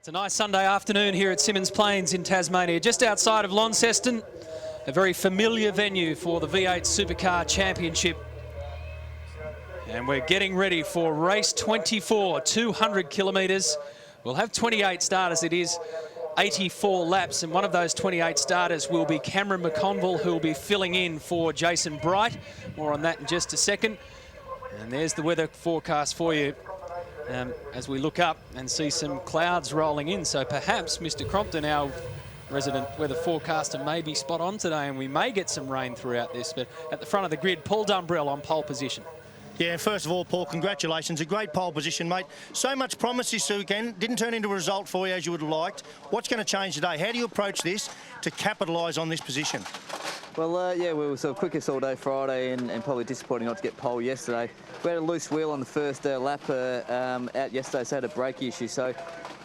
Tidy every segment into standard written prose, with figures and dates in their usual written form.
It's a nice Sunday afternoon here at Symmons Plains in Tasmania, just outside of Launceston, a very familiar venue for the V8 Supercar Championship. And we're getting ready for race 24, 200 kilometres. We'll have 28 starters. It is 84 laps, and one of those 28 starters will be Cameron McConville, who will be filling in for Jason Bright. More on that in just a second. And there's the weather forecast for you. As we look up and see some clouds rolling in. So perhaps Mr. Crompton, our resident weather forecaster, may be spot on today and we may get some rain throughout this. But at the front of the grid, Paul Dumbrell on pole position. Yeah, first of all, Paul, congratulations. A great pole position, mate. So much promise this weekend. Didn't turn into a result for you as you would have liked. What's going to change today? How do you approach this to capitalise on this position? Well, yeah, we were sort of quickest all day Friday and probably disappointing not to get pole yesterday. We had a loose wheel on the first lap out yesterday, so had a brake issue. So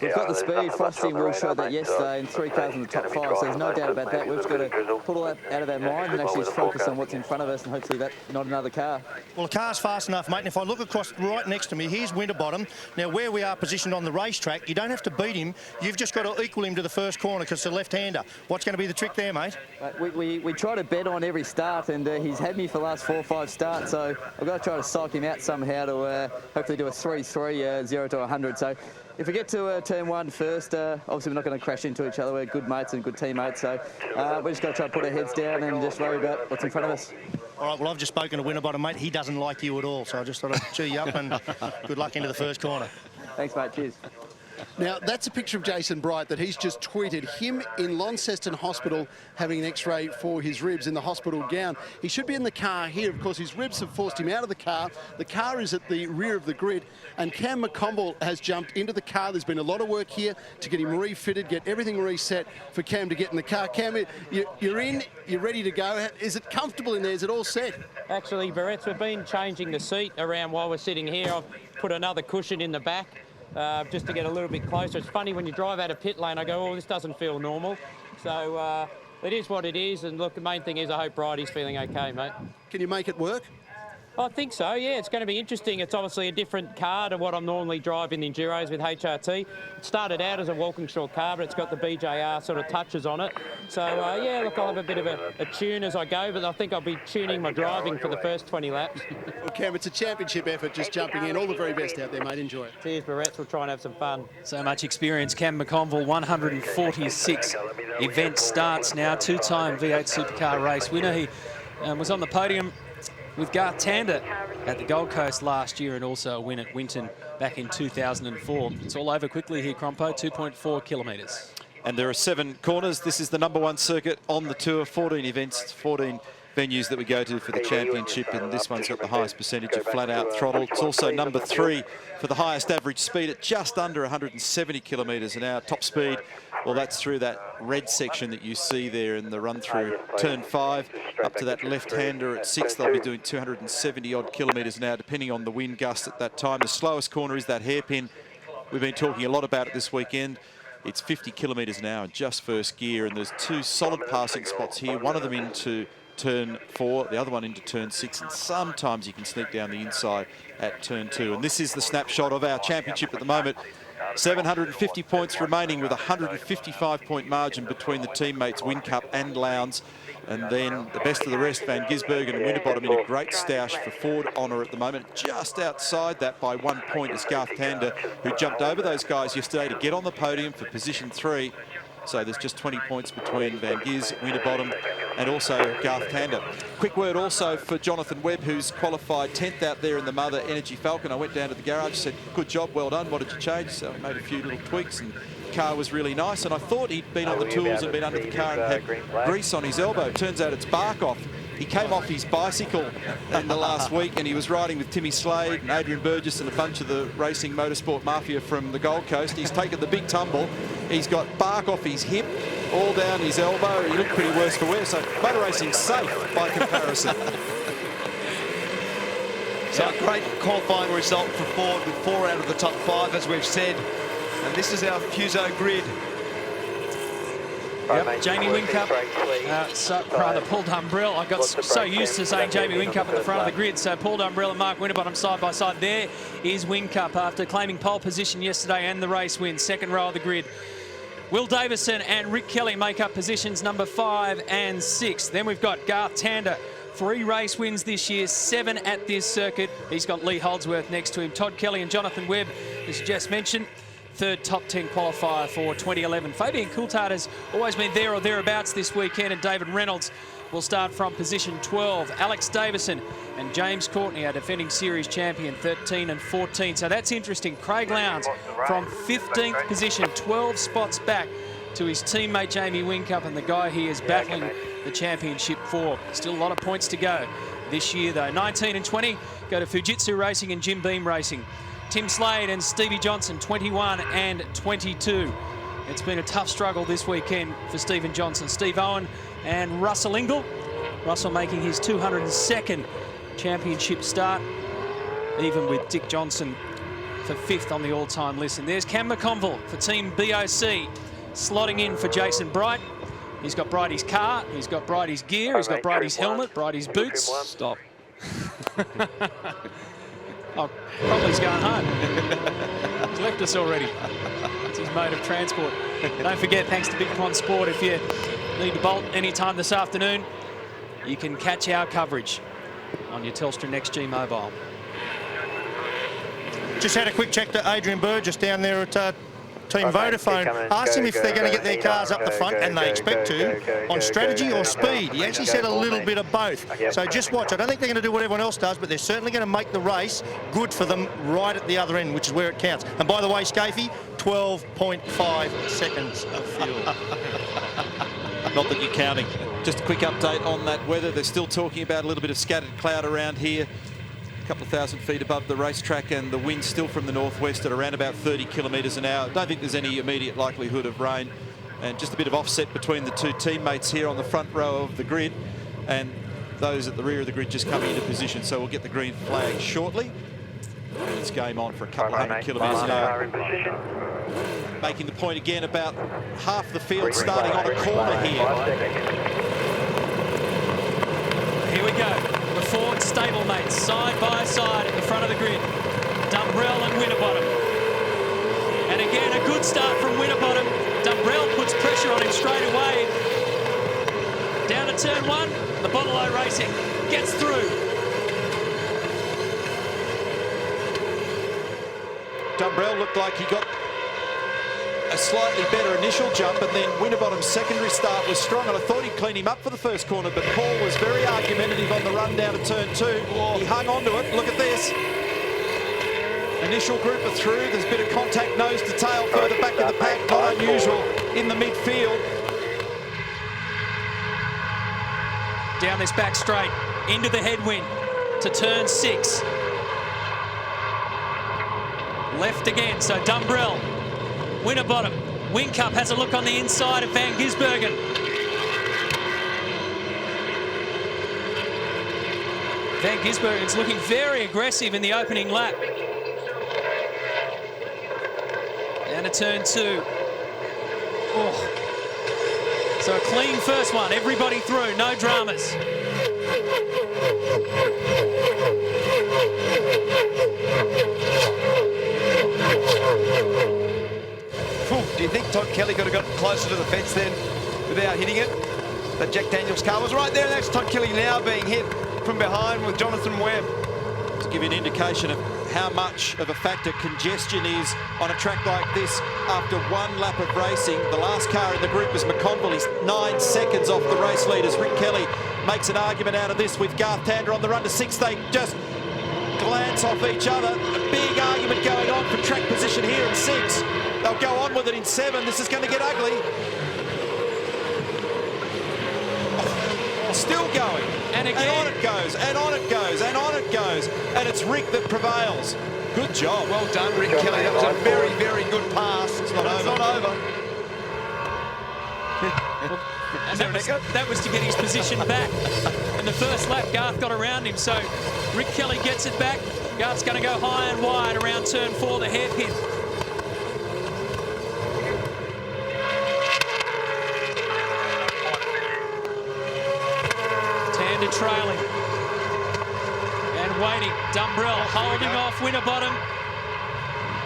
we've got the speed. Frosty and Will showed that yesterday, and 3 cars in the top 5, so there's no doubt about that. We've just got to put all that out of our mind and actually just focus on what's in front of us, and hopefully that's not another car. Well, the car's fast enough, mate, and if I look across right next to me, here's Winterbottom. Now, where we are positioned on the racetrack, you don't have to beat him. You've just got to equal him to the first corner because it's a left-hander. What's going to be the trick there, mate? We try to bet on every start, and he's had me for the last 4 or 5 starts, so I've got to try to psych him out somehow to hopefully do a 3-3, 0 to 100. So if we get to turn 1 first, obviously we're not going to crash into each other. We're good mates and good teammates, so we just got to try to put our heads down and just worry about what's in front of us. All right, well, I've just spoken to Winterbottom, mate. He doesn't like you at all, so I just thought I'd cheer you up and good luck into the first corner. Thanks, mate. Cheers. Now, that's a picture of Jason Bright that he's just tweeted. Him in Launceston Hospital having an X-ray for his ribs in the hospital gown. He should be in the car here. Of course, his ribs have forced him out of the car. The car is at the rear of the grid, and Cam McConville has jumped into the car. There's been a lot of work here to get him refitted, get everything reset for Cam to get in the car. Cam, you're in, you're ready to go. Is it comfortable in there? Is it all set? Actually, Barretts, we've been changing the seat around while we're sitting here. I've put another cushion in the back. Just to get a little bit closer. It's funny when you drive out of pit lane, I go, oh, this doesn't feel normal. So it is what it is, and look, the main thing is I hope Bridie's feeling okay, mate. Can you make it work? I think so, yeah. It's going to be interesting. It's obviously a different car to what I'm normally driving the Enduros with HRT. It started out as a Walkinshaw car, but it's got the BJR sort of touches on it. So, yeah, look, I'll have a bit of a tune as I go, but I think I'll be tuning my driving for the first 20 laps. Well, Cam, it's a championship effort, just jumping in. All the very best out there, mate. Enjoy it. Cheers, Barretts. We'll try and have some fun. So much experience. Cam McConville, 146 event starts now, 2-time V8 Supercar race winner. He was on the podium with Garth Tander at the Gold Coast last year and also a win at Winton back in 2004. It's all over quickly here, Crompo, 2.4 kilometres. And there are 7 corners. This is the #1 circuit on the tour, 14 events, 14 venues that we go to for the championship, and this one's got the highest percentage of flat-out throttle. It's also number 3 for the highest average speed at just under 170 kilometres an hour. Top speed, well, that's through that red section that you see there in the run-through turn 5 up to that left-hander at 6. They'll be doing 270-odd kilometres an hour, depending on the wind gust at that time. The slowest corner is that hairpin. We've been talking a lot about it this weekend. It's 50 kilometres an hour, just first gear, and there's 2 solid passing spots here, one of them into turn 4, the other one into turn 6, and sometimes you can sneak down the inside at turn 2. And this is the snapshot of our championship at the moment. 750 points remaining with a 155-point margin between the teammates Whincup and Lowndes. And then the best of the rest, Van Gisbergen and Winterbottom in a great stoush for Ford honour at the moment. Just outside that by 1 point is Garth Tander, who jumped over those guys yesterday to get on the podium for position 3. So there's just 20 points between Van Gis, Winterbottom and also Garth Tander. Quick word also for Jonathan Webb, who's qualified 10th out there in the Mother Energy Falcon. I went down to the garage, said, good job, well done, what did you change? So I made a few little tweaks and the car was really nice. And I thought he'd been on the tools and been under the car and had grease on his elbow. Turns out it's bark off. He came off his bicycle in the last week and he was riding with Timmy Slade and Adrian Burgess and a bunch of the racing motorsport mafia from the Gold Coast. He's taken the big tumble. He's got bark off his hip, all down his elbow. He looked pretty worse for wear, so motor racing's safe by comparison. So a great qualifying result for Ford with 4 out of the top 5, as we've said. And this is our Fuso grid. Yep, Jamie Whincup, rather Paul Dumbrell. I got so used to saying Jamie Whincup at the front of the grid. So Paul Dumbrell and Mark Winterbottom side by side. There is Whincup after claiming pole position yesterday and the race win. Second row of the grid. Will Davison and Rick Kelly make up positions number 5 and 6. Then we've got Garth Tander. 3 race wins this year, 7 at this circuit. He's got Lee Holdsworth next to him. Todd Kelly and Jonathan Webb, as you just mentioned. 3rd top 10 qualifier for 2011. Fabian Coulthard has always been there or thereabouts this weekend, and David Reynolds will start from position 12. Alex Davison and James Courtney are defending series champion, 13 and 14. So that's interesting. Craig Lowndes from 15th position, 12 spots back to his teammate Jamie Whincup, and the guy he is battling the championship for. Still a lot of points to go this year though. 19 and 20 go to Fujitsu Racing and Jim Beam Racing. Tim Slade and Stevie Johnson, 21 and 22. It's been a tough struggle this weekend for Stephen Johnson. Steve Owen and Russell Ingall. Russell making his 202nd championship start, even with Dick Johnson for 5th on the all-time list. And there's Cam McConville for Team BOC, slotting in for Jason Bright. He's got Brighty's car, he's got Brighty's gear, he's got Brighty's helmet, Brighty's boots. Stop. Oh, probably he's going home. He's left us already. It's his mode of transport. Don't forget, thanks to Big Pond Sport, if you need to bolt anytime this afternoon, you can catch our coverage on your Telstra NextG mobile. Just had a quick check to Adrian Burgess down there at Team Vodafone. Asked him if they're going to get their cars up the front, and they expect to, on strategy or speed. He actually said a little bit of both. So just watch. I don't think they're going to do what everyone else does, but they're certainly going to make the race good for them right at the other end, which is where it counts. And by the way, Scafey, 12.5 seconds of fuel. Not that you're counting. Just a quick update on that weather. They're still talking about a little bit of scattered cloud around here. Couple of thousand feet above the racetrack, and the wind still from the northwest at around about 30 kilometres an hour. Don't think there's any immediate likelihood of rain, and just a bit of offset between the two teammates here on the front row of the grid and those at the rear of the grid just coming into position. So we'll get the green flag shortly, and it's game on for a couple of 100 kilometres an hour. Making the point again about half the field starting on a corner here. Here we go. The Ford stablemates side by side at the front of the grid. Dumbrell and Winterbottom. And again, a good start from Winterbottom. Dumbrell puts pressure on him straight away. Down to turn 1, the Bottle-O Racing gets through. Dumbrell looked like he got a slightly better initial jump, and then Winterbottom's secondary start was strong, and I thought he'd clean him up for the first corner, but Paul was very argumentative on the run down to turn 2. He hung on to it. Look at this. Initial group are through. There's a bit of contact nose to tail further back in the pack. Not unusual in the midfield. Down this back straight, into the headwind to turn 6. Left again, so Dumbrell, Winterbottom. Whincup has a look on the inside of Van Gisbergen. Van Gisbergen's looking very aggressive in the opening lap. Down to turn 2. Oh. So a clean first one, everybody through, no dramas. Do you think Todd Kelly could have got closer to the fence then without hitting it? That Jack Daniels car was right there, and that's Todd Kelly now being hit from behind with Jonathan Webb. To give you an indication of how much of a factor congestion is on a track like this after 1 lap of racing. The last car in the group was McConville. He's 9 seconds off the race leaders. Rick Kelly makes an argument out of this with Garth Tander on the run to 6. They just glance off each other. A big argument going on for track position here in 6. They'll go on with it in 7. This is going to get ugly. Still going. And again. And on it goes, and on it goes, and on it goes. And it's Rick that prevails. Good job. Well done, Rick Kelly. That was a very, very good pass. It's not over. It's not over. And that was to get his position back. In the first lap, Garth got around him, so Rick Kelly gets it back. Garth's going to go high and wide around turn 4, the hairpin. trailing. And waiting. Dumbrell holding off Winterbottom.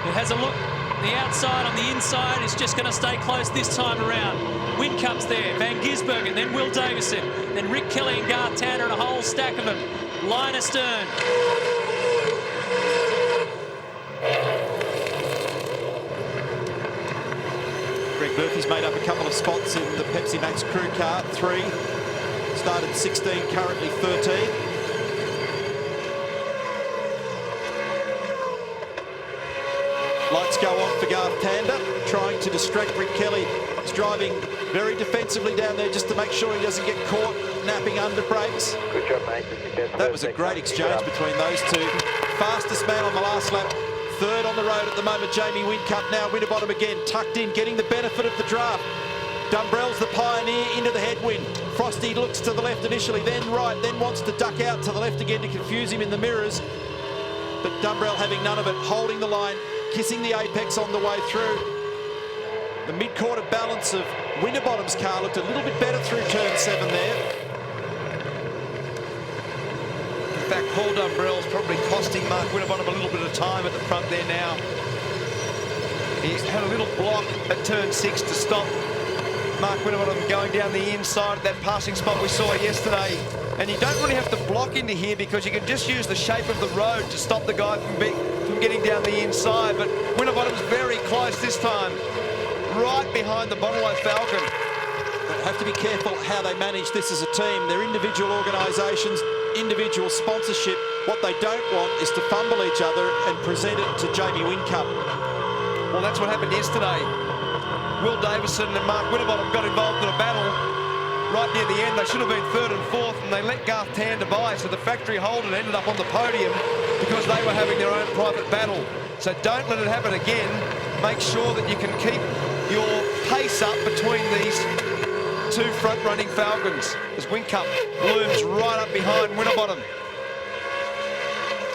Who has a look. The outside on the inside is just going to stay close this time around. Wincup's there. Van Gisbergen, then Will Davison, then Rick Kelly and Garth Tander, and a whole stack of them. Line astern. Greg Murphy's made up a couple of spots in the Pepsi Max crew car. 3. Started 16, currently 13. Lights go on for Garth Tander, trying to distract Rick Kelly. He's driving very defensively down there just to make sure he doesn't get caught napping under brakes. Good job, mate. That was a great exchange between those two. Fastest man on the last lap. 3rd on the road at the moment, Jamie Whincup. Now Winterbottom again, tucked in, getting the benefit of the draft. Dumbrell's the pioneer into the headwind. Frosty looks to the left initially, then right, then wants to duck out to the left again to confuse him in the mirrors. But Dumbrell having none of it, holding the line, kissing the apex on the way through. The mid-quarter balance of Winterbottom's car looked a little bit better through turn 7 there. In fact, Paul Dumbrell's probably costing Mark Winterbottom a little bit of time at the front there now. He's had a little block at turn 6 to stop Mark Winterbottom going down the inside at that passing spot we saw yesterday. And you don't really have to block into here because you can just use the shape of the road to stop the guy from getting down the inside. But Winterbottom's very close this time, right behind the Bonnello Falcon. But have to be careful how they manage this as a team. They're individual organisations, individual sponsorship. What they don't want is to fumble each other and present it to Jamie Whincup. Well, that's what happened yesterday. Will Davison and Mark Winterbottom got involved in a battle right near the end. They should have been 3rd and 4th, and they let Garth Tander by, so the factory holder ended up on the podium because they were having their own private battle. So don't let it happen again. Make sure that you can keep your pace up between these 2 front-running Falcons as Whincup looms right up behind Winterbottom.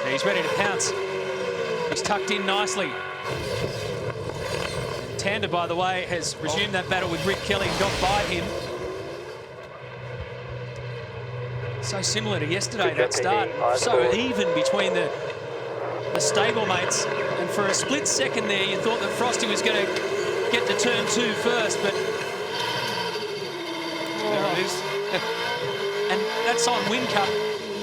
He's ready to pounce. He's tucked in nicely. Tander, by the way, has resumed that battle with Rick Kelly and got by him. So similar to yesterday, that start. So even between the stablemates. And for a split second there, you thought that Frosty was going to get to turn 2 first, but... There it is. And that's on Whincup,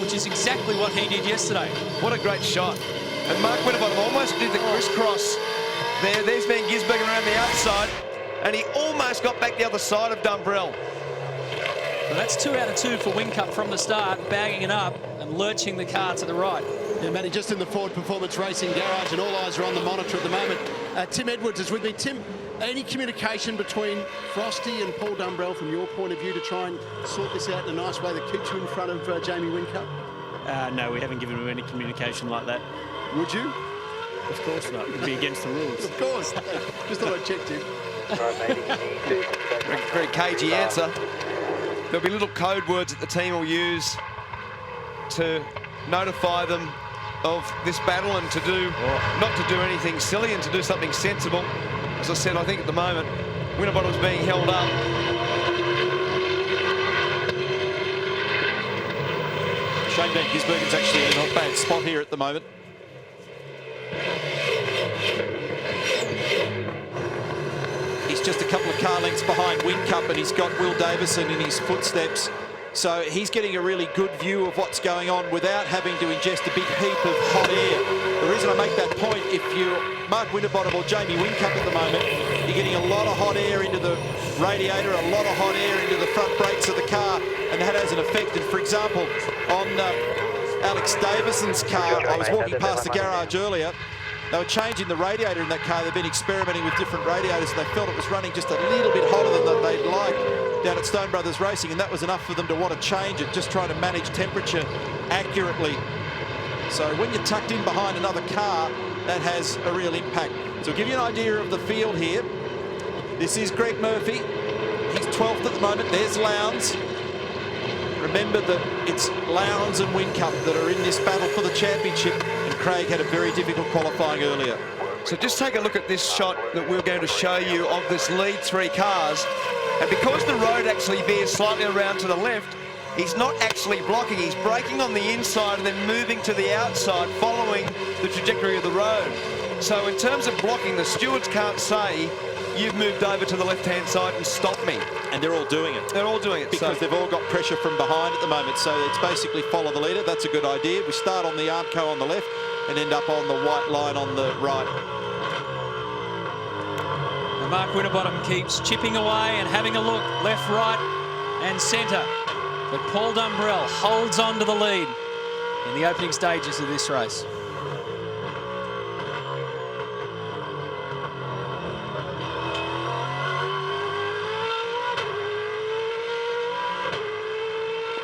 which is exactly what he did yesterday. What a great shot. And Mark Winterbottom almost did the crisscross there. There's Van Gisbergen around the outside, and he almost got back the other side of Dumbrell. Well, that's 2 out of 2 for Whincup from the start, bagging it up and lurching the car to the right. Yeah, Matty, just in the Ford Performance Racing Garage, and all eyes are on the monitor at the moment. Tim Edwards is with me. Tim, any communication between Frosty and Paul Dumbrell from your point of view to try and sort this out in a nice way that keeps you in front of Jamie Whincup? No, we haven't given him any communication like that. Would you? Of course not. It would be against the rules. Of course. Just thought I'd check, Tim. Very cagey answer. There'll be little code words that the team will use to notify them of this battle and to do, not to do anything silly and to do something sensible. As I said, I think at the moment, Winterbottom's being held up. Shane Van Gisbergen's actually in a not bad spot here at the moment. He's just a couple of car lengths behind Whincup, and he's got Will Davison in his footsteps. So he's getting a really good view of what's going on without having to ingest a big heap of hot air. The reason I make that point, if you're Mark Winterbottom or Jamie Whincup at the moment, you're getting a lot of hot air into the radiator, a lot of hot air into the front brakes of the car, and that has an effect. And for example, on Alex Davison's car, I was walking past the garage earlier. They were changing the radiator in that car. They've been experimenting with different radiators, and they felt it was running just a little bit hotter than they'd like down at Stone Brothers Racing, and that was enough for them to want to change it, just trying to manage temperature accurately. So when you're tucked in behind another car, that has a real impact. So I'll give you an idea of the field here. This is Greg Murphy. He's 12th at the moment. There's Lowndes. Remember that it's Lowndes and Whincup that are in this battle for the championship, and Craig had a very difficult qualifying earlier. So just take a look at this shot that we're going to show you of this lead 3 cars. And because the road actually veers slightly around to the left, he's not actually blocking. He's braking on the inside and then moving to the outside, following the trajectory of the road. So in terms of blocking, the stewards can't say, you've moved over to the left-hand side and stopped me. And they're all doing it. They're all doing it. Because they've all got pressure from behind at the moment. So it's basically follow the leader. That's a good idea. We start on the Armco on the left and end up on the white line on the right. And Mark Winterbottom keeps chipping away and having a look left, right and centre. But Paul Dumbrell holds on to the lead in the opening stages of this race.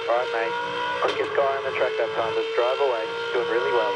All right, mate. Quickest guy on the track that time. Just drive away. Doing really well.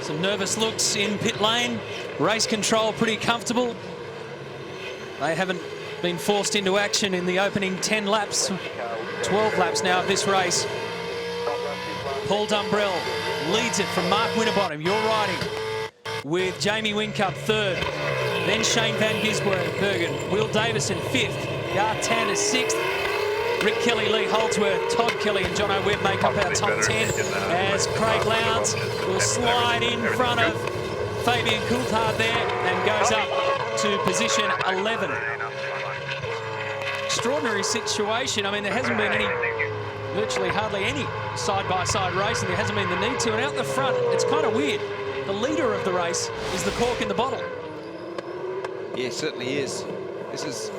Some nervous looks in pit lane. Race control pretty comfortable. They haven't been forced into action in the opening 10 laps, 12 laps now of this race. Paul Dumbrell leads it from Mark Winterbottom. You're riding with Jamie Whincup third. Then Shane Van Gisbergen, Will Davison fifth, Garth Tander sixth. Rick Kelly, Lee Holdsworth, Todd Kelly and Jono Webb make up our top 10 as Craig Lowndes will slide in front of Fabian Coulthard there and goes up to position 11. Extraordinary situation. I mean, there hasn't been virtually hardly any side-by-side racing. There hasn't been the need to. And out the front, it's kind of weird. The leader of the race is the cork in the bottle. Yeah, it certainly is. This is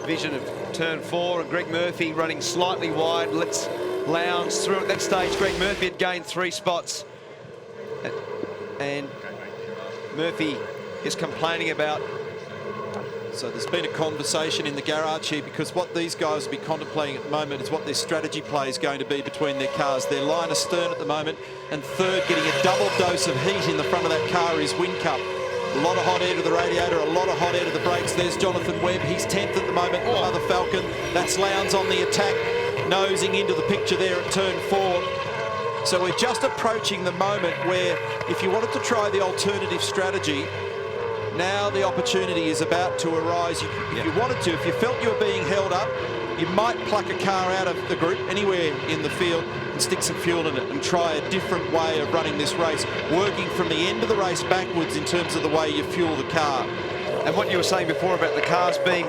vision of turn 4 and Greg Murphy running slightly wide. Let's Lowndes through at that stage. Greg Murphy had gained 3 spots. And Murphy is complaining about. So there's been a conversation in the garage here because what these guys will be contemplating at the moment is what their strategy play is going to be between their cars. Their line astern at the moment, and third, getting a double dose of heat in the front of that car is Whincup. A lot of hot air to the radiator, a lot of hot air to the brakes. There's Jonathan Webb. He's 10th at the moment, another Falcon. That's Lowndes on the attack, nosing into the picture there at turn 4. So we're just approaching the moment where if you wanted to try the alternative strategy, now the opportunity is about to arise. If you wanted to, if you felt you were being held up, you might pluck a car out of the group anywhere in the field and stick some fuel in it and try a different way of running this race, working from the end of the race backwards in terms of the way you fuel the car. And what you were saying before about the cars being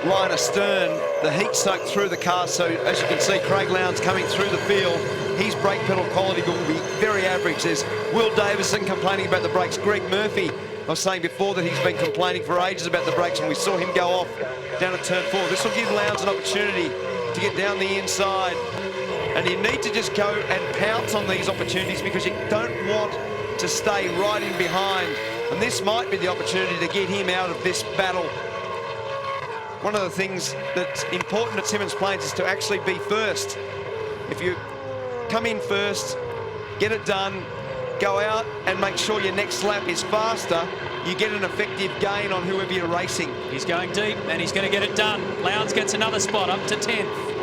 line astern, the heat soaked through the car, so as you can see, Craig Lowndes coming through the field, his brake pedal quality will be very average. There's Will Davison complaining about the brakes. Greg Murphy, I was saying before that he's been complaining for ages about the brakes, and we saw him go off down at turn 4. This will give Lowndes an opportunity to get down the inside, and you need to just go and pounce on these opportunities because you don't want to stay right in behind, and this might be the opportunity to get him out of this battle. One of the things that's important at Symmons Plains is to actually be first. If you come in first, get it done, go out and make sure your next lap is faster, you get an effective gain on whoever you're racing. He's going deep and he's going to get it done. Lowndes gets another spot up to 10th.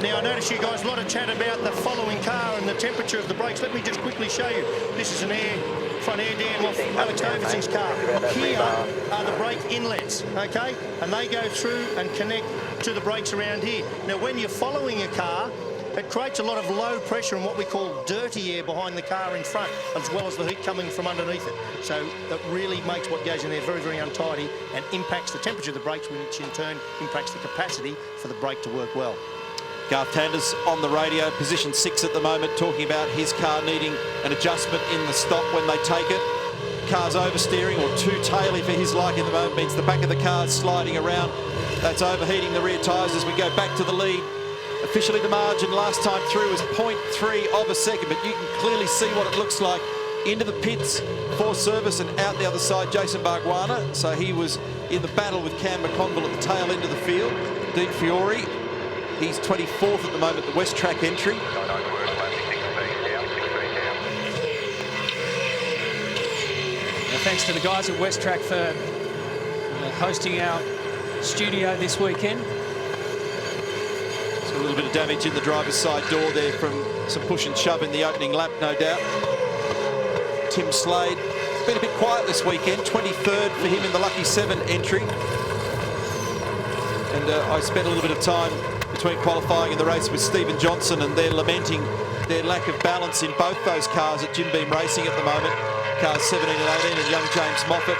Now, I notice you guys a lot of chat about the following car and the temperature of the brakes. Let me just quickly show you. This is an front air dam off Alex Davidson's car. Here are the brake inlets, okay? And they go through and connect to the brakes around here. Now, when you're following a car, it creates a lot of low pressure and what we call dirty air behind the car in front, as well as the heat coming from underneath it. So that really makes what goes in there very, very untidy and impacts the temperature of the brakes, which in turn impacts the capacity for the brake to work well. Garth Tander's on the radio, position 6 at the moment, talking about his car needing an adjustment in the stop when they take it. Car's oversteering or too taily for his liking at the moment, means the back of the car is sliding around. That's overheating the rear tyres as we go back to the lead. Officially the margin last time through was 0.3 of a second, but you can clearly see what it looks like. Into the pits for service and out the other side, Jason Bargwanna. So he was in the battle with Cam McConville at the tail end of the field. Dean Fiore, he's 24th at the moment, the West Track entry. Thanks to the guys at West Track for hosting our studio this weekend. So a little bit of damage in the driver's side door there from some push and shove in the opening lap, no doubt. Tim Slade, it's been a bit quiet this weekend, 23rd for him in the Lucky 7 entry. And I spent a little bit of time between qualifying and the race with Stephen Johnson, and they're lamenting their lack of balance in both those cars at Jim Beam Racing at the moment. Cars 17 and 18 and young James Moffat.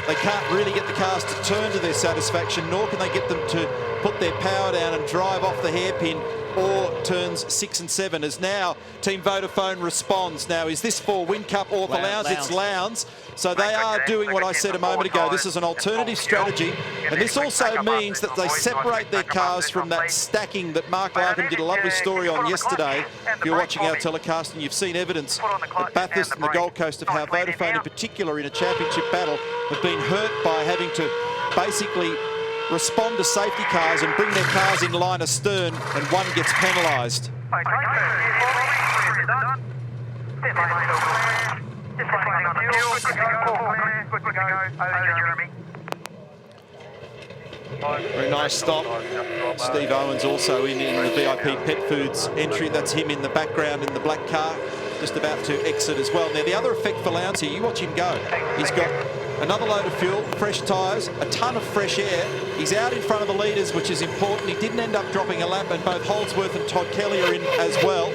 They can't really get the cars to turn to their satisfaction, nor can they get them to put their power down and drive off the hairpin or turns 6 and 7, as now Team Vodafone responds. Now, is this for Whincup or for Lowndes? It's Lowndes. So they are doing what I said a moment ago. This is an alternative strategy, and this also means that they separate their cars from that stacking that Mark Larkham did a lovely story on yesterday. If you're watching our telecast and you've seen evidence at Bathurst and the Gold Coast of how Vodafone in particular in a championship battle have been hurt by having to basically respond to safety cars and bring their cars in line astern, and one gets penalised. Very nice stop. Steve Owens also in the VIP Pet Foods entry. That's him in the background in the black car, just about to exit as well. Now, the other effect for Lowndes here, you watch him go. He's got another load of fuel, fresh tyres, a ton of fresh air. He's out in front of the leaders, which is important. He didn't end up dropping a lap, and both Holdsworth and Todd Kelly are in as well.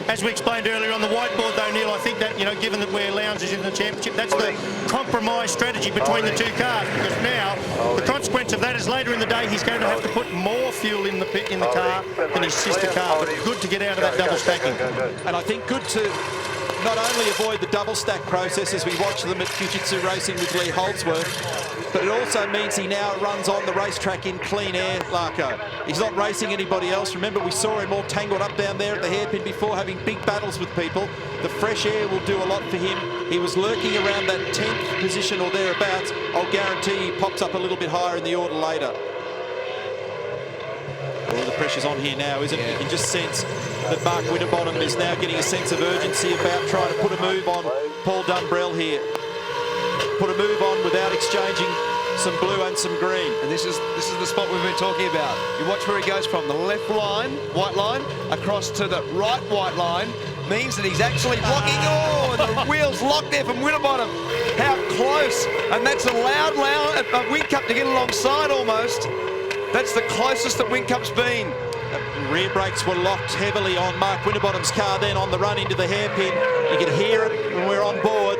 As we explained earlier on the whiteboard, though, Neil, I think that, you know, given that where Lowndes is in the championship, that's the compromise strategy between the two cars, because now the consequence of that is later in the day he's going to have to put more fuel in the car than his sister car. But good to get out of that double stacking. And I think good to not only avoid the double stack process as we watch them at Jiu-Jitsu Racing with Lee Holdsworth, but it also means he now runs on the racetrack in clean air, Larko. He's not racing anybody else. Remember, we saw him all tangled up down there at the hairpin before, having big battles with people. The fresh air will do a lot for him. He was lurking around that 10th position or thereabouts. I'll guarantee he pops up a little bit higher in the order later. Well, the pressure's on here now, isn't it? You can just sense that Mark Winterbottom is now getting a sense of urgency about trying to put a move on Paul Dumbrell here. Put a move on without exchanging some blue and some green. And this is the spot we've been talking about. You watch where he goes from the left line, white line, across to the right white line, means that he's actually blocking. Oh, and the wheels locked there from Winterbottom. How close. And that's allowed Whincup to get alongside almost. That's the closest that Whincup's been. Rear brakes were locked heavily on Mark Winterbottom's car then on the run into the hairpin. You could hear it when we're on board.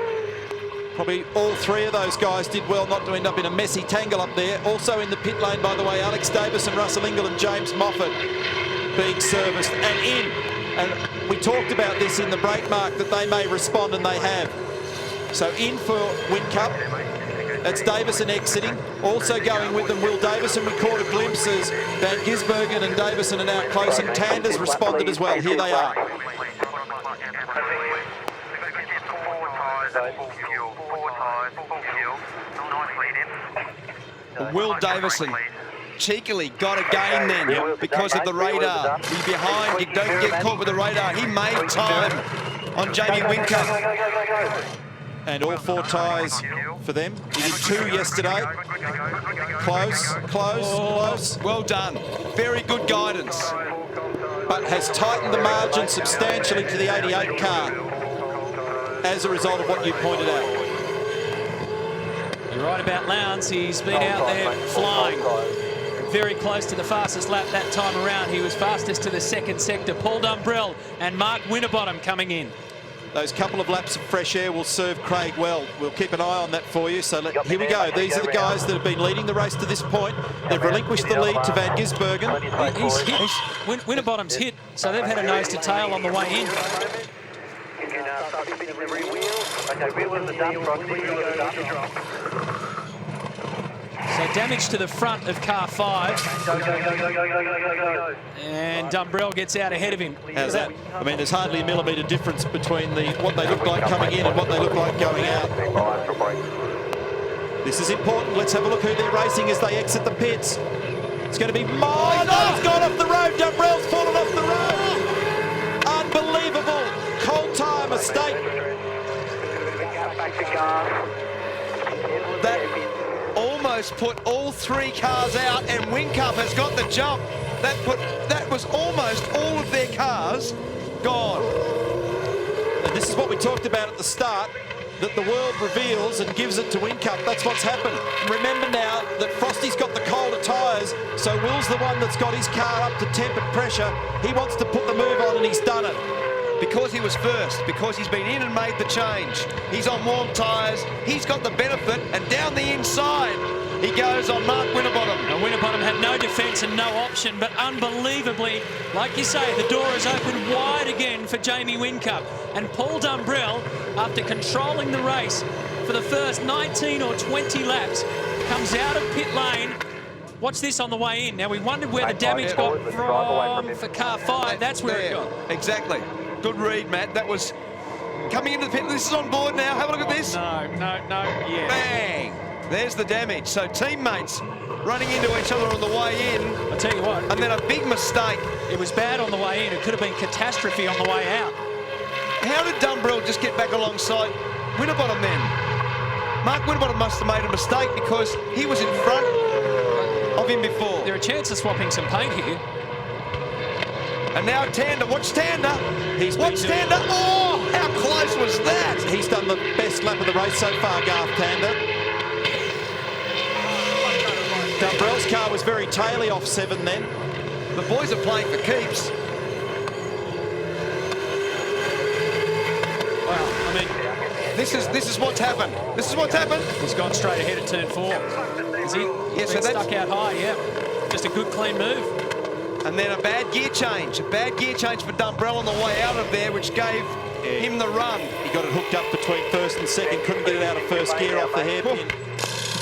Probably all three of those guys did well not to end up in a messy tangle up there. Also in the pit lane, by the way, Alex Davison, Russell Ingall and James Moffat being serviced and in. And we talked about this in the break, Mark, that they may respond, and they have. So in for Whincup. That's Davison exiting. Also going with them, Will Davison. We caught a glimpse as Van Gisbergen and Davison are now close, and Tander's responded as well. Here they are. Will Davison cheekily got a gain then because of the radar. He's behind, you don't get caught with the radar. He made time on Jamie Whincup. And all 4 tyres for them. He did 2 yesterday. Close, close, close. Well done. Very good guidance. But has tightened the margin substantially to the 88 car as a result of what you pointed out. You're right about Lowndes. He's been out there flying. Very close to the fastest lap that time around. He was fastest to the second sector. Paul Dumbrell and Mark Winterbottom coming in. Those couple of laps of fresh air will serve Craig well. We'll keep an eye on that for you. So here we go. These are the guys that have been leading the race to this point. They've relinquished the lead to Van Gisbergen. He's hit. Winterbottom's hit, so they've had a nose to tail on the way in. So damage to the front of car 5. And Dumbrell gets out ahead of him. How's that? I mean, there's hardly a millimetre difference between what they look like coming in and what they look like going out. This is important. Let's have a look who they're racing as they exit the pits. It's going to be... Oh, no, he's gone off the road. Dumbrell's fallen off the road. Unbelievable. Cold tyre mistake. That almost put all 3 cars out, and Whincup has got the jump. That was almost all of their cars gone. And this is what we talked about at the start, that the world reveals and gives it to Whincup. That's what's happened. Remember now that Frosty's got the colder tyres, so Will's the one that's got his car up to tempered pressure. He wants to put the move on, and he's done it. Because he was first, because he's been in and made the change. He's on warm tyres, he's got the benefit, and down the inside, he goes on Mark Winterbottom. And Winterbottom had no defence and no option, but unbelievably, like you say, the door is open wide again for Jamie Whincup. And Paul Dumbrell, after controlling the race for the first 19 or 20 laps, comes out of pit lane. Watch this on the way in. Now, we wondered where the damage got from for car 5. That's where it got. Exactly. Good read, Matt. That was coming into the pit. This is on board now. Have a look at this. No, yeah. Bang! There's the damage. So teammates running into each other on the way in. I'll tell you what. And then a big mistake. It was bad on the way in. It could have been catastrophe on the way out. How did Dumbrell just get back alongside Winterbottom then? Mark Winterbottom must have made a mistake because he was in front of him before. There are chances of swapping some paint here. And now Tander, watch Tander. Watch Tander. Oh, how close was that? He's done the best lap of the race so far, Garth Tander. Dumbrell's car was very taily off 7 then. The boys are playing for keeps. Well, I mean, this is what's happened. This is what's happened. He's gone straight ahead at turn 4. Is he? Yeah, so that's stuck out high. Yeah, just a good clean move. And then a bad gear change for Dumbrell on the way out of there, which gave him the run. He got it hooked up between first and second, couldn't get it out of first gear off the hairpin.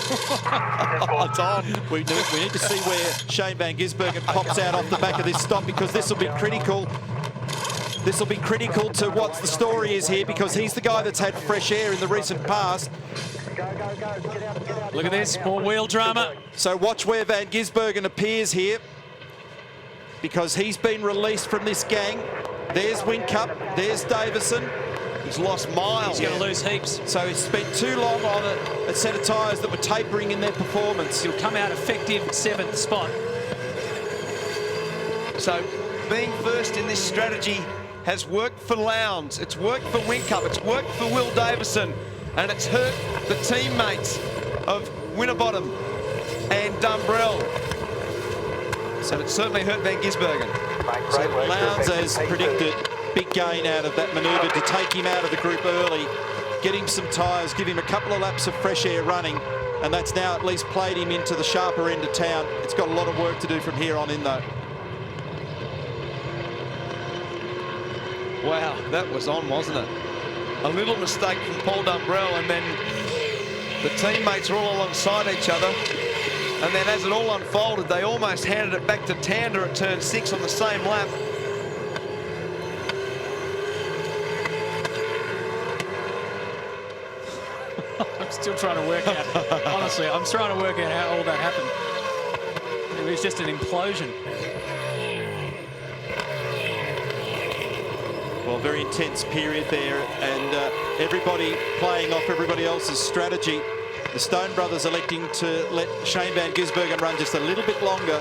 It's on. We need to see where Shane Van Gisbergen pops out off the back of this stop, because this will be critical. This will be critical to what the story is here, because he's the guy that's had fresh air in the recent past. Look at this, more wheel drama. So watch where Van Gisbergen appears here, because he's been released from this gang. There's Whincup, there's Davison. He's lost miles. He's going to lose heaps. So he's spent too long on a set of tyres that were tapering in their performance. He'll come out effective 7th spot. So being first in this strategy has worked for Lowndes, it's worked for Whincup, it's worked for Will Davison, and it's hurt the teammates of Winterbottom and Dumbrell. So it certainly hurt Van Gisbergen. So Lowndes, as predicted, big gain out of that manoeuvre to take him out of the group early, get him some tyres, give him a couple of laps of fresh air running, and that's now at least played him into the sharper end of town. It's got a lot of work to do from here on in, though. Wow, that was on, wasn't it? A little mistake from Paul Dumbrell, and then the teammates were all alongside each other. And then as it all unfolded, they almost handed it back to Tander at turn 6 on the same lap. I'm still trying to work out, honestly, I'm trying to work out how all that happened. It was just an implosion. Well, very intense period there, and everybody playing off everybody else's strategy. The Stone brothers electing to let Shane Van Gisbergen run just a little bit longer.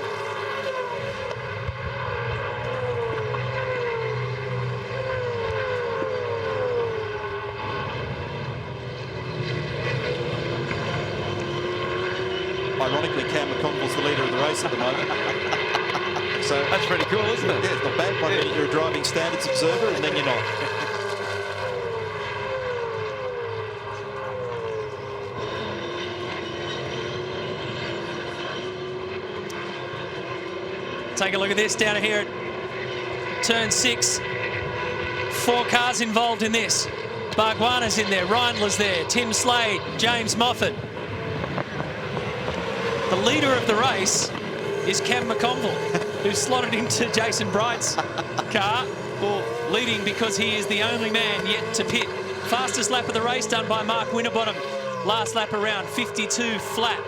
Ironically, Cam McConville's the leader of the race at the moment. So that's pretty cool, isn't it? Yeah, it's not bad. 1 minute you're a driving standards observer, and then you're not. Take a look at this down here at turn 6. 4 cars involved in this. Bargwanna's in there, Reindler's there, Tim Slade, James Moffat. The leader of the race is Cam McConville, who's slotted into Jason Bright's car, or leading because he is the only man yet to pit. Fastest lap of the race done by Mark Winterbottom. Last lap around 52 flat.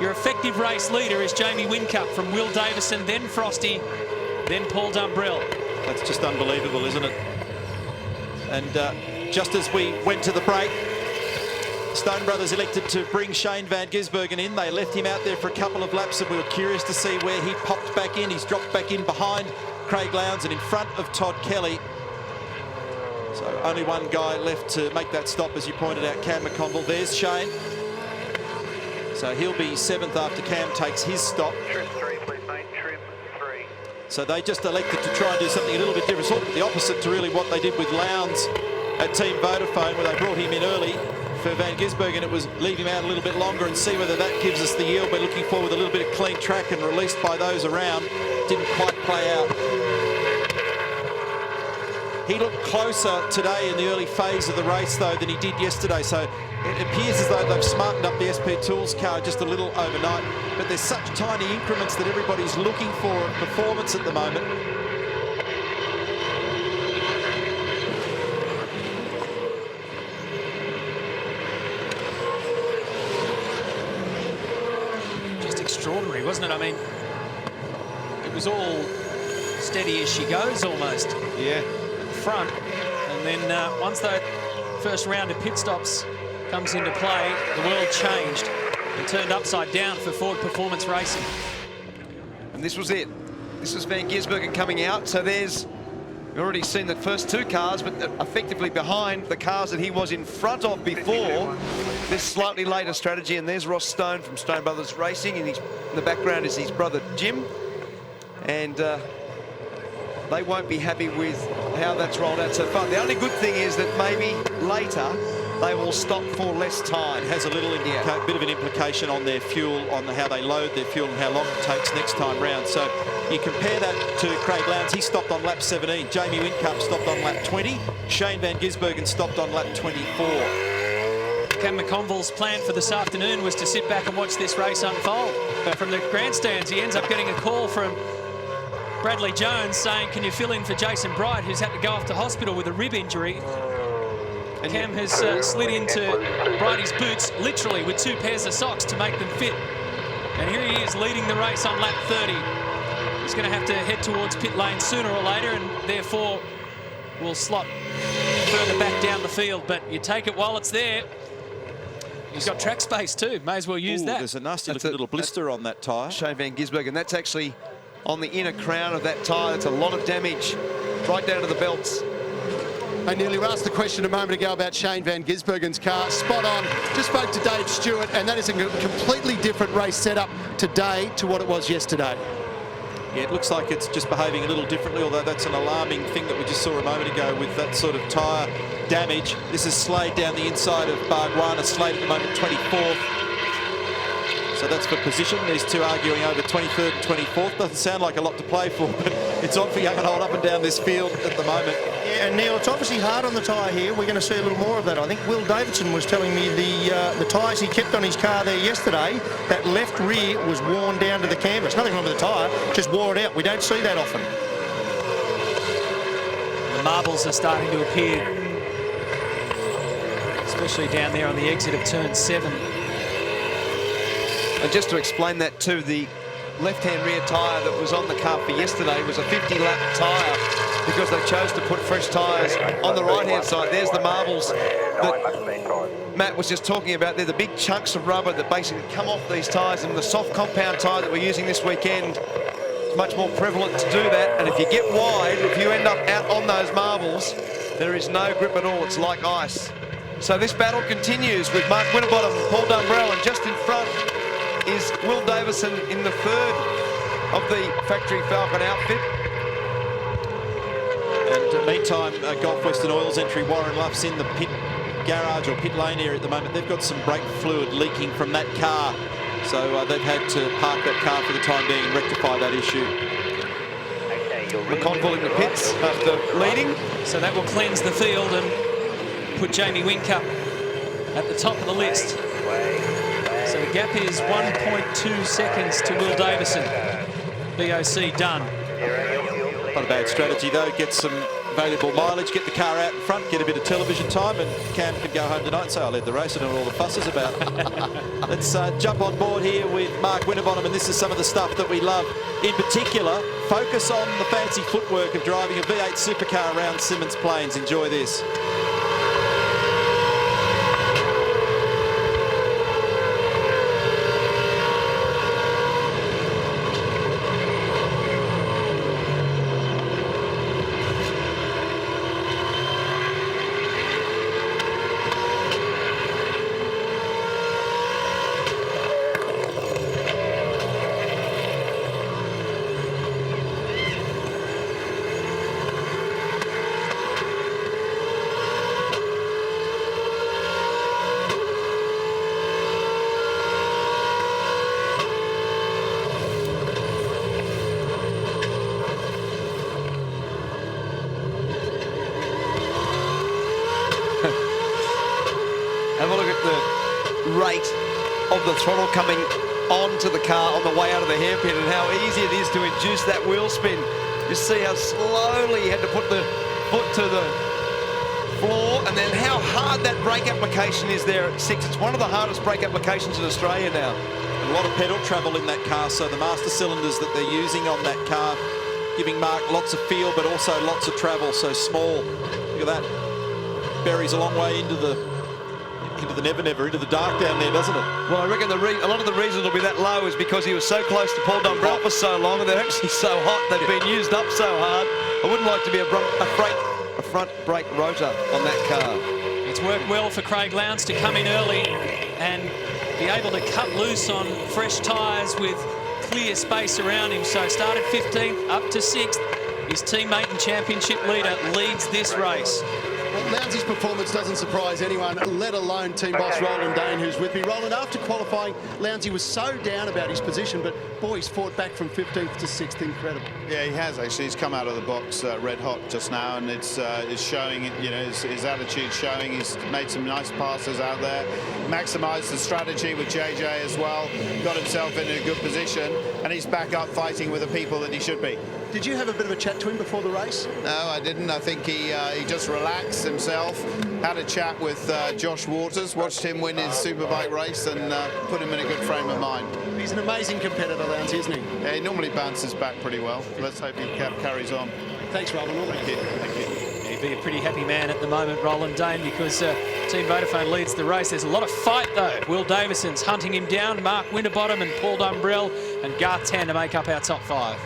Your effective race leader is Jamie Whincup from Will Davison, then Frosty, then Paul Dumbrell. That's just unbelievable, isn't it? And just as we went to the break, Stone brothers elected to bring Shane Van Gisbergen in. They left him out there for a couple of laps, and we were curious to see where he popped back in. He's dropped back in behind Craig Lowndes and in front of Todd Kelly. So only one guy left to make that stop, as you pointed out, Cam McConville. There's Shane. So he'll be 7th after Cam takes his stop. Trim 3, please, mate. Trim 3. So they just elected to try and do something a little bit different, sort of the opposite to really what they did with Lowndes at Team Vodafone, where they brought him in early. For Van Gisbergen, it was leave him out a little bit longer and see whether that gives us the yield. We're looking for with a little bit of clean track and released by those around. Didn't quite play out. He looked closer today in the early phase of the race, though, than he did yesterday. So it appears as though they've smartened up the SP Tools car just a little overnight. But there's such tiny increments that everybody's looking for of performance at the moment. Extraordinary, wasn't it? I mean, it was all steady as she goes almost. Yeah. At the front. And then once that first round of pit stops comes into play, the world changed and turned upside down for Ford Performance Racing. And this was it. This was Van Gisbergen coming out. So there's, we've already seen the first 2 cars, but effectively behind the cars that he was in front of before. This slightly later strategy, and there's Ross Stone from Stone Brothers Racing, and in the background is his brother Jim, and they won't be happy with how that's rolled out so far. The only good thing is that maybe later they will stop for less time. It has a little bit of an implication on their fuel, on how they load their fuel and how long it takes next time round. So you compare that to Craig Lowndes. He stopped on lap 17. Jamie Whincup stopped on lap 20. Shane Van Gisbergen stopped on lap 24. Cam McConville's plan for this afternoon was to sit back and watch this race unfold. From the grandstands, he ends up getting a call from Bradley Jones saying, can you fill in for Jason Bright, who's had to go off to hospital with a rib injury. And Cam has slid into Brighty's boots, literally with 2 pairs of socks to make them fit. And here he is leading the race on lap 30. He's going to have to head towards pit lane sooner or later, and therefore will slot further back down the field. But you take it while it's there. He's got track space too. May as well use that. There's a nasty looking little blister on that tyre. Shane Van Gisbergen, that's actually on the inner crown of that tyre. That's a lot of damage right down to the belts. I nearly asked the question a moment ago about Shane Van Gisbergen's car. Spot on. Just spoke to Dave Stewart, and that is a completely different race setup today to what it was yesterday. Yeah, it looks like it's just behaving a little differently, although that's an alarming thing that we just saw a moment ago with that sort of tyre damage. This is Slade down the inside of Bargwana. Slade at the moment 24th. So that's for position. These two arguing over 23rd and 24th. Doesn't sound like a lot to play for, but it's on for young and old up and down this field at the moment. Yeah, and Neil, it's obviously hard on the tyre here. We're going to see a little more of that. I think Will Davidson was telling me the tyres he kept on his car there yesterday, that left rear was worn down to the canvas. Nothing wrong with the tyre, just wore it out. We don't see that often. The marbles are starting to appear, especially down there on the exit of turn 7. And just to explain that too, the left-hand rear tyre that was on the car for yesterday was a 50-lap tyre because they chose to put fresh tyres on the right-hand side. There's the marbles that Matt was just talking about. They're the big chunks of rubber that basically come off these tyres, and the soft compound tyre that we're using this weekend is much more prevalent to do that. And if you get wide, if you end up out on those marbles, there is no grip at all. It's like ice. So this battle continues with Mark Winterbottom and Paul Dumbrell, and just in front is Will Davison in the 3rd of the Factory Falcon outfit. And meantime, Gulf Western Oil's entry, Warren Luff's in the pit garage or pit lane area at the moment. They've got some brake fluid leaking from that car. So they've had to park that car for the time being and rectify that issue. McCon pulling the pits after leading. So that will cleanse the field and put Jamie Whincup at the top of the list. So the gap is 1.2 seconds to Will Davison. BOC done. Not a bad strategy though. Get some valuable mileage, get the car out in front, get a bit of television time, and Cam can go home tonight and say, I led the race, I don't know what all the fuss is about. Let's jump on board here with Mark Winterbottom, and this is some of the stuff that we love. In particular, focus on the fancy footwork of driving a V8 supercar around Symmons Plains. Enjoy this. Have a look at the rate of the throttle coming onto the car on the way out of the hairpin and how easy it is to induce that wheel spin. You see how slowly he had to put the foot to the floor, and then how hard that brake application is there at 6. It's one of the hardest brake applications in Australia now. A lot of pedal travel in that car, so the master cylinders that they're using on that car giving Mark lots of feel but also lots of travel, so small. Look at that. Buries a long way into the never, into the dark down there, doesn't it? Well, I reckon a lot of the reason it'll be that low is because he was so close to Paul Dumbrell for so long, and they're actually so hot, they've been used up so hard. I wouldn't like to be a front brake rotor on that car. It's worked well for Craig Lowndes to come in early and be able to cut loose on fresh tyres with clear space around him. So started 15th, up to 6th. His teammate and championship leader leads this race. Well, Lowndes' performance doesn't surprise anyone, let alone team boss Roland Dane, who's with me. Roland, after qualifying, Lowndes was so down about his position, but boy, he's fought back from 15th to 6th. Incredible. Yeah, he has actually. He's come out of the box red hot just now, and it's showing. You know, his attitude showing. He's made some nice passes out there, maximised the strategy with JJ as well. Got himself in a good position, and he's back up fighting with the people that he should be. Did you have a bit of a chat to him before the race? No, I didn't. I think he just relaxed himself, had a chat with Josh Waters, watched him win his Superbike race, and put him in a good frame of mind. He's an amazing competitor, Lowndes, isn't he? Yeah, he normally bounces back pretty well. Let's hope he carries on. Thanks, Roland. Thank you. Thank you. He'd be a pretty happy man at the moment, Roland Dane, because Team Vodafone leads the race. There's a lot of fight, though. Will Davison's hunting him down, Mark Winterbottom and Paul Dumbrell and Garth Tan to make up our top 5.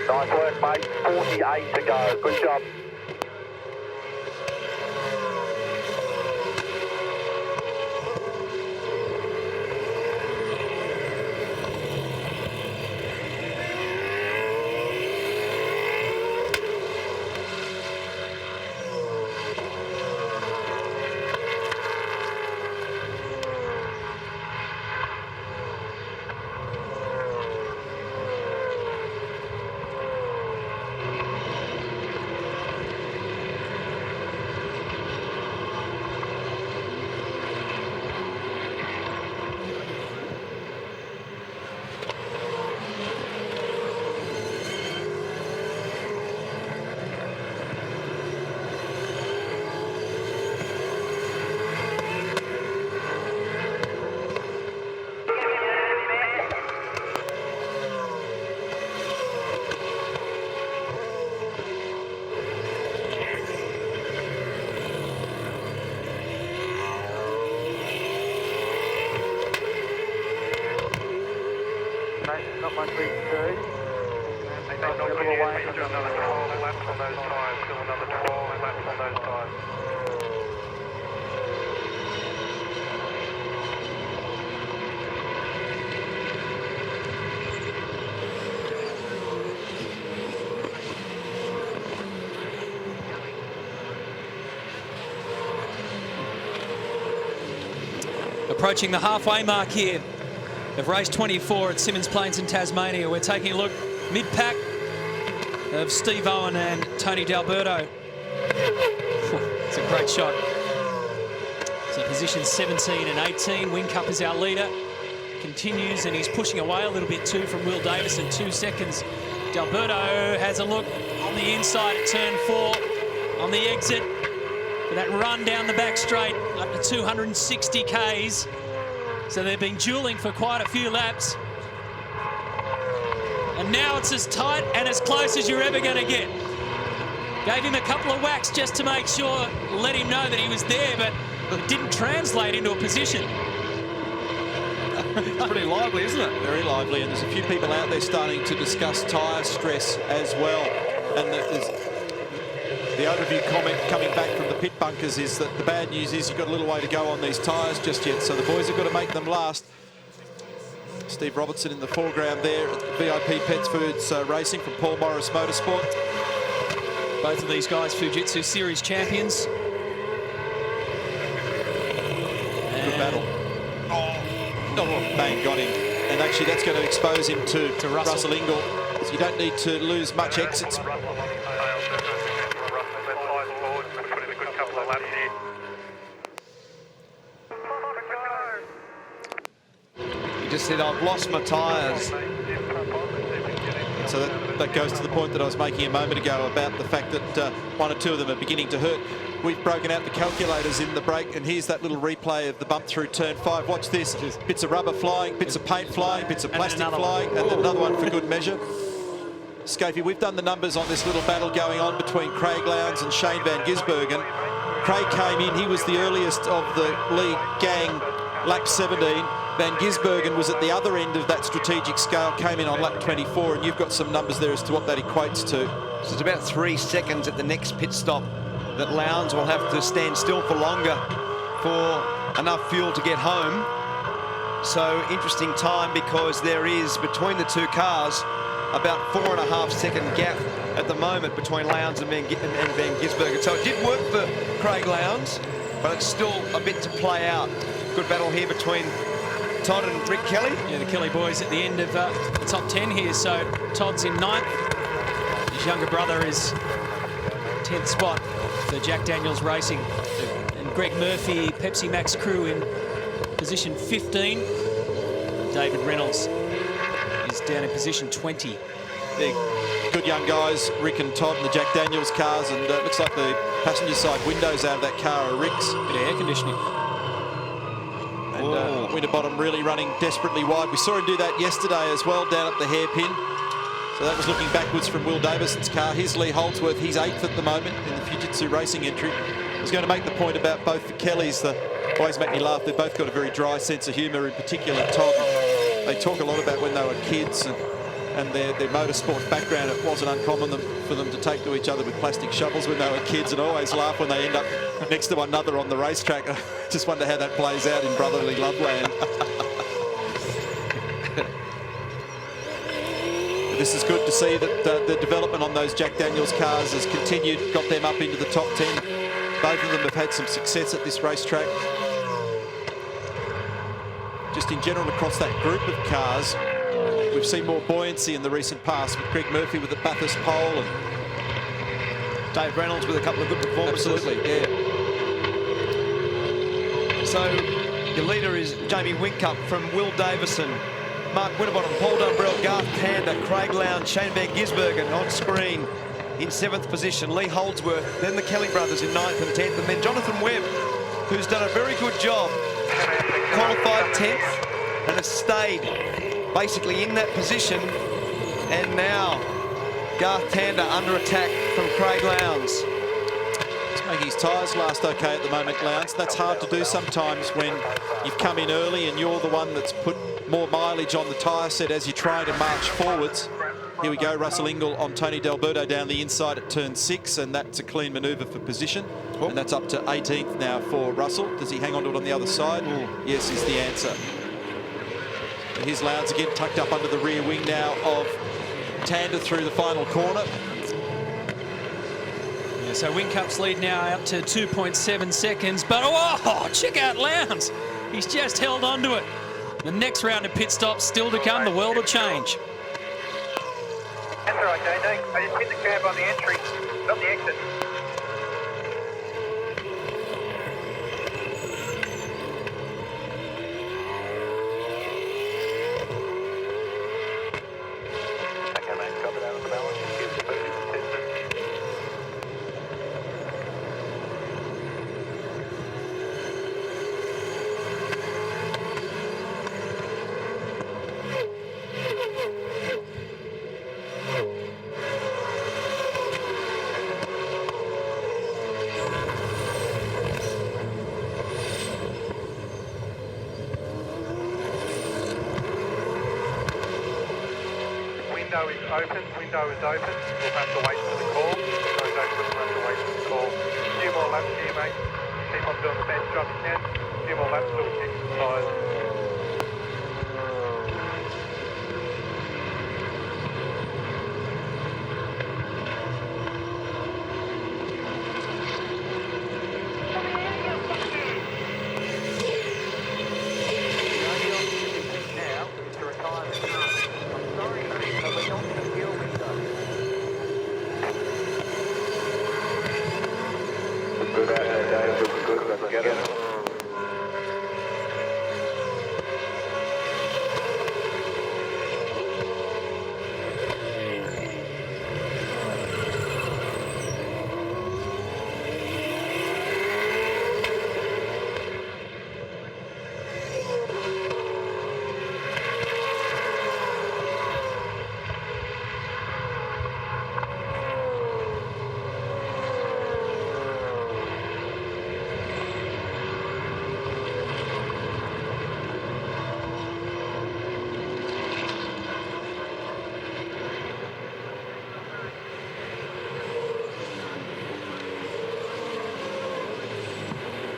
Nice work, mate. 48 to go. Good job. Not much we can do. Still another 12 laps on those tyres. Still another 12 laps on those tyres. Approaching the halfway mark here of race 24 at Symmons Plains in Tasmania. We're taking a look mid-pack of Steve Owen and Tony D'Alberto. It's a great shot. So position 17 and 18. Whincup is our leader. Continues, and he's pushing away a little bit too from Will Davis in 2 seconds. D'Alberto has a look on the inside at turn 4 on the exit for that run down the back straight up to 260 Ks. So they've been dueling for quite a few laps. And now it's as tight and as close as you're ever going to get. Gave him a couple of whacks just to make sure, let him know that he was there, but it didn't translate into a position. It's pretty lively, isn't it? Very lively, and there's a few people out there starting to discuss tyre stress as well. And the overview comment coming back from the pit bunkers is that the bad news is you've got a little way to go on these tyres just yet, so the boys have got to make them last. Steve Robertson in the foreground there at the VIP Pets Foods Racing from Paul Morris Motorsport. Both of these guys Fujitsu Series champions. Good battle. Oh, bang, got him. And actually that's going to expose him to Russell Ingall, because you don't need to lose much exits. He just said, I've lost my tyres. So that goes to the point that I was making a moment ago about the fact that one or two of them are beginning to hurt. We've broken out the calculators in the break, and here's that little replay of the bump through turn 5. Watch this. Bits of rubber flying, bits of paint flying, bits of plastic flying, and then another one for good measure. Scapey, we've done the numbers on this little battle going on between Craig Lowndes and Shane Van Gisbergen. Craig came in, he was the earliest of the lead gang, lap 17. Van Gisbergen was at the other end of that strategic scale, came in on lap 24, and you've got some numbers there as to what that equates to. So it's about 3 seconds at the next pit stop that Lowndes will have to stand still for longer for enough fuel to get home. So interesting time, because there is, between the two cars, about 4.5 second gap at the moment between Lowndes and Van Gisbergen. So it did work for Craig Lowndes, but it's still a bit to play out. Good battle here between Todd and Rick Kelly. Yeah, the Kelly boys at the end of the top 10 here. So Todd's in 9th. His younger brother is 10th spot for Jack Daniels Racing. And Greg Murphy, Pepsi Max crew in position 15. David Reynolds is down in position 20. They're good young guys, Rick and Todd, in the Jack Daniels cars, and it looks like the passenger side windows out of that car are Rick's. Bit of air conditioning. And Winterbottom really running desperately wide. We saw him do that yesterday as well, down at the hairpin. So that was looking backwards from Will Davison's car. Here's Lee Holdsworth. He's 8th at the moment in the Fujitsu Racing entry. I was going to make the point about both the Kellys. They always make me laugh. They've both got a very dry sense of humour, in particular Todd. They talk a lot about when they were kids and and their motorsport background, it wasn't uncommon for them to take to each other with plastic shovels when they were kids, and I always laugh when they end up next to one another on the racetrack. I just wonder how that plays out in brotherly love land. This is good to see that the development on those Jack Daniels cars has continued, got them up into the top 10. Both of them have had some success at this racetrack. Just in general across that group of cars, we've seen more buoyancy in the recent past, with Greg Murphy with the Bathurst pole and Dave Reynolds with a couple of good performances. Absolutely, yeah. So your leader is Jamie Whincup from Will Davison, Mark Winterbottom, Paul Dumbrell, Garth Tander, Craig Lowndes, Shane Van Gisbergen on screen in 7th position, Lee Holdsworth, then the Kelly brothers in 9th and 10th, and then Jonathan Webb, who's done a very good job, qualified 10th and has stayed basically in that position. And now Garth Tander under attack from Craig Lowndes. He's making his tyres last okay at the moment, Lowndes. That's hard to do sometimes when you've come in early and you're the one that's put more mileage on the tyre set as you try to march forwards. Here we go, Russell Ingall on Tony D'Alberto down the inside at turn 6, and that's a clean manoeuvre for position. And that's up to 18th now for Russell. Does he hang on to it on the other side? Yes, is the answer. And here's Lowndes again, tucked up under the rear wing now of Tander through the final corner. Yeah, so Whincup's lead now up to 2.7 seconds, but oh, check out Lowndes. He's just held on to it. The next round of pit stops still to come. The world will change. That's all right, JJ. I just hit the curb on the entry, not the exit. Okay, mate, copy that on the balance. Give the boost tested. Window is open. We'll have to wait for the call. We'll have to wait for the call. A few more laps here, mate. Keep on doing the best job you can. A few more laps till we kick some tyres.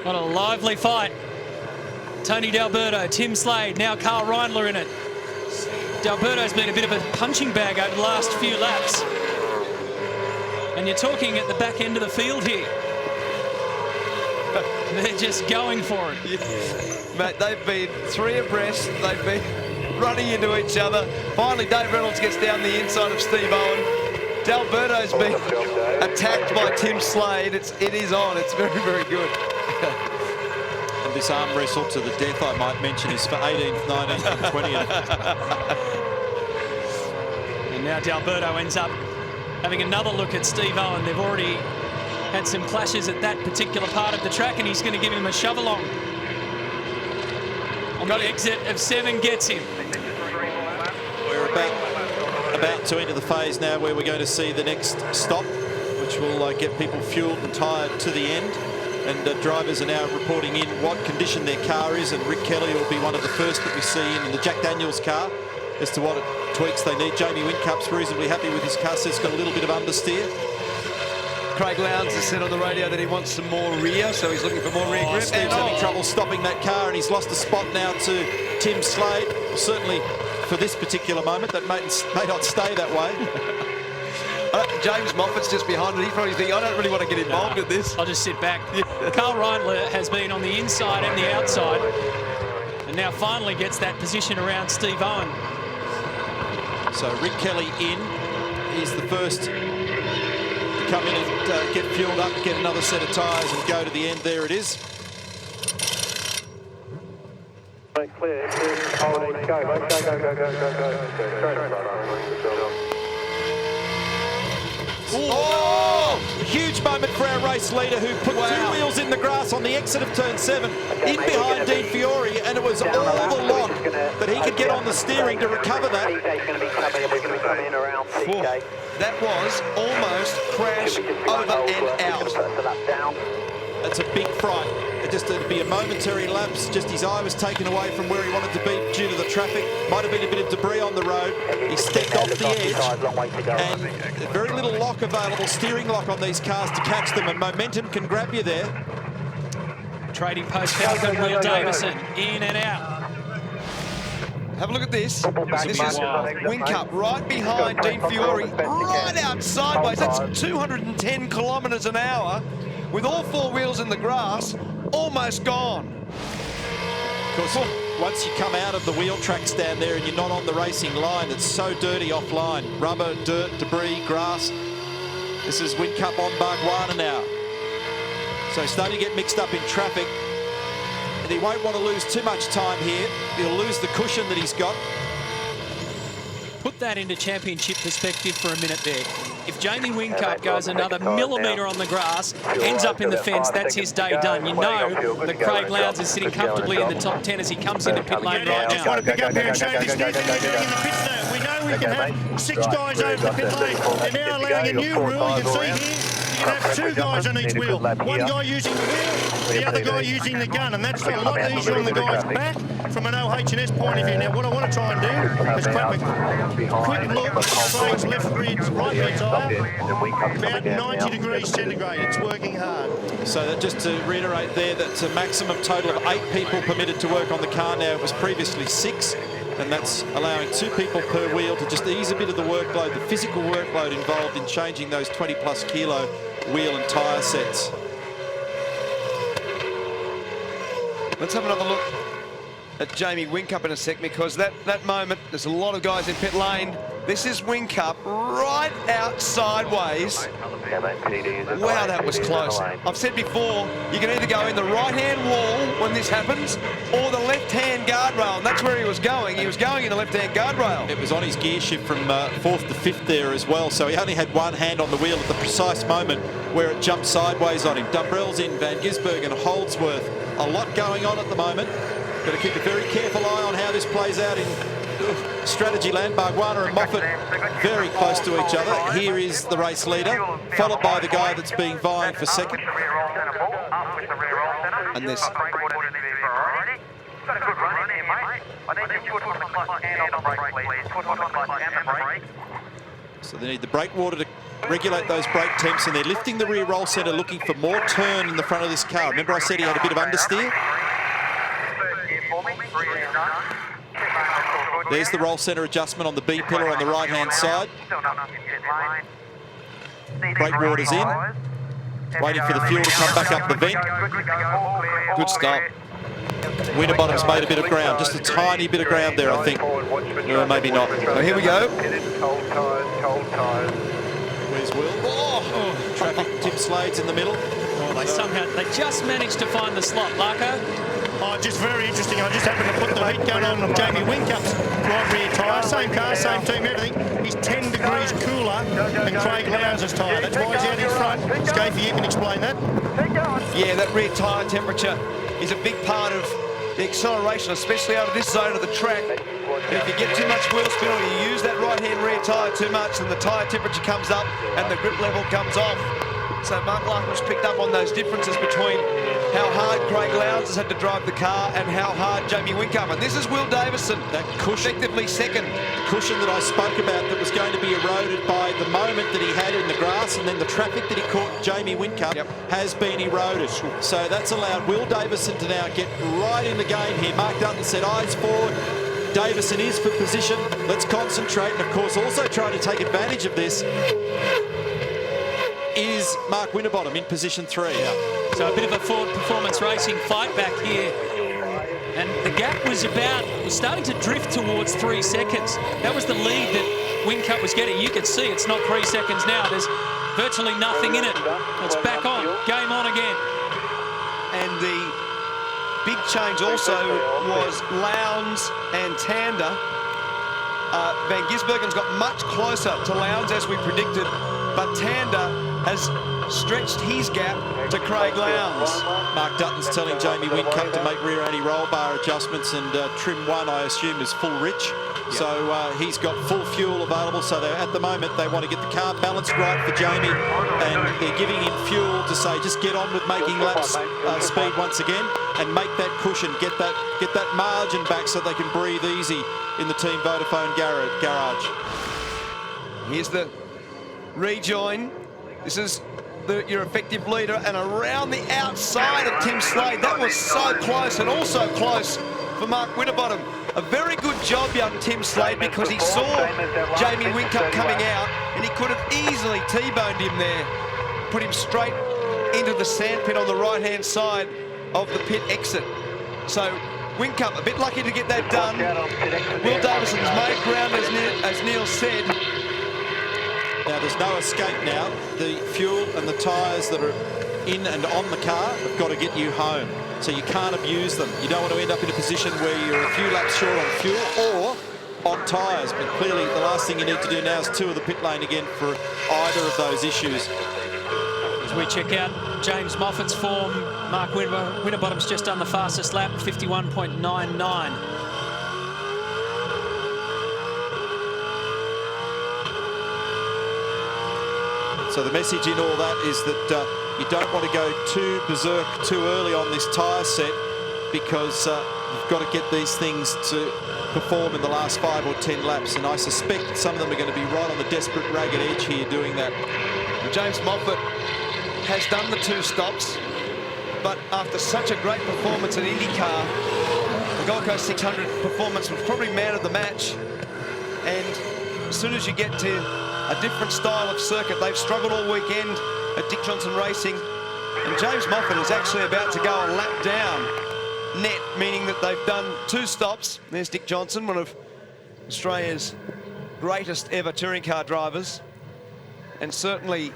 What a lively fight. Tony D'Alberto, Tim Slade, now Carl Reindler in it. D'Alberto's been a bit of a punching bag over the last few laps. And you're talking at the back end of the field here. They're just going for it. Yeah. Mate, they've been 3 abreast. They've been running into each other. Finally, Dave Reynolds gets down the inside of Steve Owen. D'Alberto's been attacked by Tim Slade. It is on. It's very, very good. And this arm wrestle to the death, I might mention, is for 18th, 19th and 20th. And now D'Alberto ends up having another look at Steve Owen. They've already had some clashes at that particular part of the track, and he's going to give him a shove along. On the exit of 7 gets him. We're about to enter the phase now where we're going to see the next stop, which will get people fueled and tired to the end. And drivers are now reporting in what condition their car is, and Rick Kelly will be one of the first that we see in the Jack Daniels car. as to what tweaks they need. Jamie Whincup's reasonably happy with his car, so it's got a little bit of understeer. Craig Lowndes has said on the radio that he wants some more rear, so he's looking for more rear grip. Steve's having trouble stopping that car, and he's lost a spot now to Tim Slade. Well, certainly for this particular moment, that may not stay that way. James Moffat's just behind it. He's probably thinking, I don't really want to get involved in this. I'll just sit back. Carl Reindler has been on the inside and the outside, and now finally gets that position around Steve Owen. So Rick Kelly in. He's the first to come in and get fueled up, get another set of tyres and go to the end. There it is. Clear, holding, go. Oh! Huge moment for our race leader, who put two wheels in the grass on the exit of turn 7, in behind Dean Fiore, and it was all the lot that he could get on the steering to recover that. That was almost crash over and out. That's a big fright. It just to be a momentary lapse. Just his eye was taken away from where he wanted to be due to the traffic. Might have been a bit of debris on the road. He stepped off the edge, and very little lock available, steering lock on these cars to catch them, and momentum can grab you there. Trading post Falcon, Will Davison, in and out. Have a look at this. This is Whincup right behind Dean Fiore, right out sideways. That's 210 kilometres an hour with all four wheels in the grass, almost gone. Of course, once you come out of the wheel tracks down there and you're not on the racing line, it's so dirty offline. Rubber, dirt, debris, grass. This is Whincup on Bargwana now. So he's starting to get mixed up in traffic. And he won't want to lose too much time here. He'll lose the cushion that he's got. Put that into championship perspective for a minute there. If Jamie Whincup goes another millimetre on the grass, ends up in the fence, that's his day done. You know that Craig Lowndes is sitting comfortably in the top 10 as he comes into pit lane right now. I just want to pick up here and show this new thing we're doing in the pits now. We know we can have 6 guys over the pit lane. They're now allowing a new rule. You can see here, you can have 2 guys on each wheel. One guy using the wheel, the other guy using the gun, and that's a lot easier on the guy's back from an OH&S point of view. Now, what I want to try and do is grab a quick look at Craig's left rear, right rear tyre, about 90 degrees centigrade. It's working hard. So that, just to reiterate there, that's a maximum total of 8 people permitted to work on the car now. It was previously 6, and that's allowing 2 people per wheel to just ease a bit of the workload, the physical workload involved in changing those 20+ kilo wheel and tyre sets. Let's have another look at Jamie Whincup in a sec, because that moment, there's a lot of guys in pit lane. This is Whincup right out sideways. Wow, that was close. I've said before, you can either go in the right-hand wall when this happens, or the left-hand guardrail, and that's where he was going. He was going in the left-hand guardrail. It was on his gear shift from 4th to 5th there as well, so he only had one hand on the wheel at the precise moment where it jumped sideways on him. Dumbrell's in, Van Gisbergen, Holdsworth. A lot going on at the moment. Got to keep a very careful eye on how this plays out in strategy land. Bargwana and Moffat very close to each other. Here is the race leader, followed by the guy that's being vying for second. And this. So they need the brake water to regulate those brake temps, and they're lifting the rear roll centre, looking for more turn in the front of this car. Remember I said he had a bit of understeer? There's the roll centre adjustment on the B pillar on the right-hand side. Brake water's in. Waiting for the fuel to come back up the vent. Good stop. Winterbottom's made a bit of ground, just a tiny bit of ground there, I think. No, maybe not. So here we go. Where's Will? Oh, traffic. Tim Slade's in the middle. Oh, they just managed to find the slot, Larko. Oh, just very interesting. I just happened to put the heat gun on Jamie Whincup's right rear tyre. Same car, same team, everything. He's 10 degrees cooler than Craig Lowndes' tyre. That's why he's out in front. Scafey, you can explain that. Yeah, that rear tyre temperature is a big part of the acceleration, especially out of this zone of the track. And if you get too much wheel spin or you use that right-hand rear tyre too much, then the tyre temperature comes up and the grip level comes off. So Mark Larkin's picked up on those differences between how hard Craig Lowndes has had to drive the car and how hard Jamie Whincup. And this is Will Davison, that cushion, effectively second. Cushion that I spoke about that was going to be eroded by the moment that he had in the grass, and then the traffic that he caught Jamie Whincup has been eroded. So that's allowed Will Davison to now get right in the game here. Mark Dutton said eyes forward. Davison is for position. Let's concentrate. And of course, also trying to take advantage of this is Mark Winterbottom in position 3. So a bit of a Ford Performance Racing fight back here. And the gap was starting to drift towards 3 seconds. That was the lead that Whincup was getting. You can see it's not 3 seconds now. There's virtually nothing in it. It's back on. Game on again. And the big change also was Lowndes and Tander. Van Gisbergen's got much closer to Lowndes as we predicted, but Tander has stretched his gap to Craig Lowndes. Mark Dutton's telling Jamie Whincup to make rear anti-roll bar adjustments, and trim 1, I assume, is full rich. So he's got full fuel available. So at the moment, they want to get the car balanced right for Jamie, and they're giving him fuel to say, just get on with making laps speed once again, and make that cushion, get that margin back so they can breathe easy in the Team Vodafone garage. Here's the rejoin. This is your effective leader, and around the outside of Tim Slade. That was so close, and also close for Mark Winterbottom. A very good job, young Tim Slade, because he saw Jamie Whincup coming out, and he could have easily T-boned him there, put him straight into the sandpit on the right-hand side of the pit exit. So Whincup, a bit lucky to get that done. Will Davison's made ground, as Neil said. Now, there's no escape now. The fuel and the tyres that are in and on the car have got to get you home. So you can't abuse them. You don't want to end up in a position where you're a few laps short on fuel or on tyres. But clearly, the last thing you need to do now is tour the pit lane again for either of those issues. As we check out James Moffat's form, Mark Winterbottom's just done the fastest lap, 51.99. So the message in all that is that you don't want to go too berserk too early on this tyre set, because you've got to get these things to perform in the last 5 or 10 laps, and I suspect some of them are going to be right on the desperate ragged edge here doing that. James Moffat has done the 2 stops, but after such a great performance at IndyCar, the Gold Coast 600 performance was probably man of the match, and as soon as you get to a different style of circuit, they've struggled all weekend at Dick Johnson Racing, and James Moffat is actually about to go a lap down net, meaning that they've done 2 stops. There's Dick Johnson, one of Australia's greatest ever touring car drivers, and certainly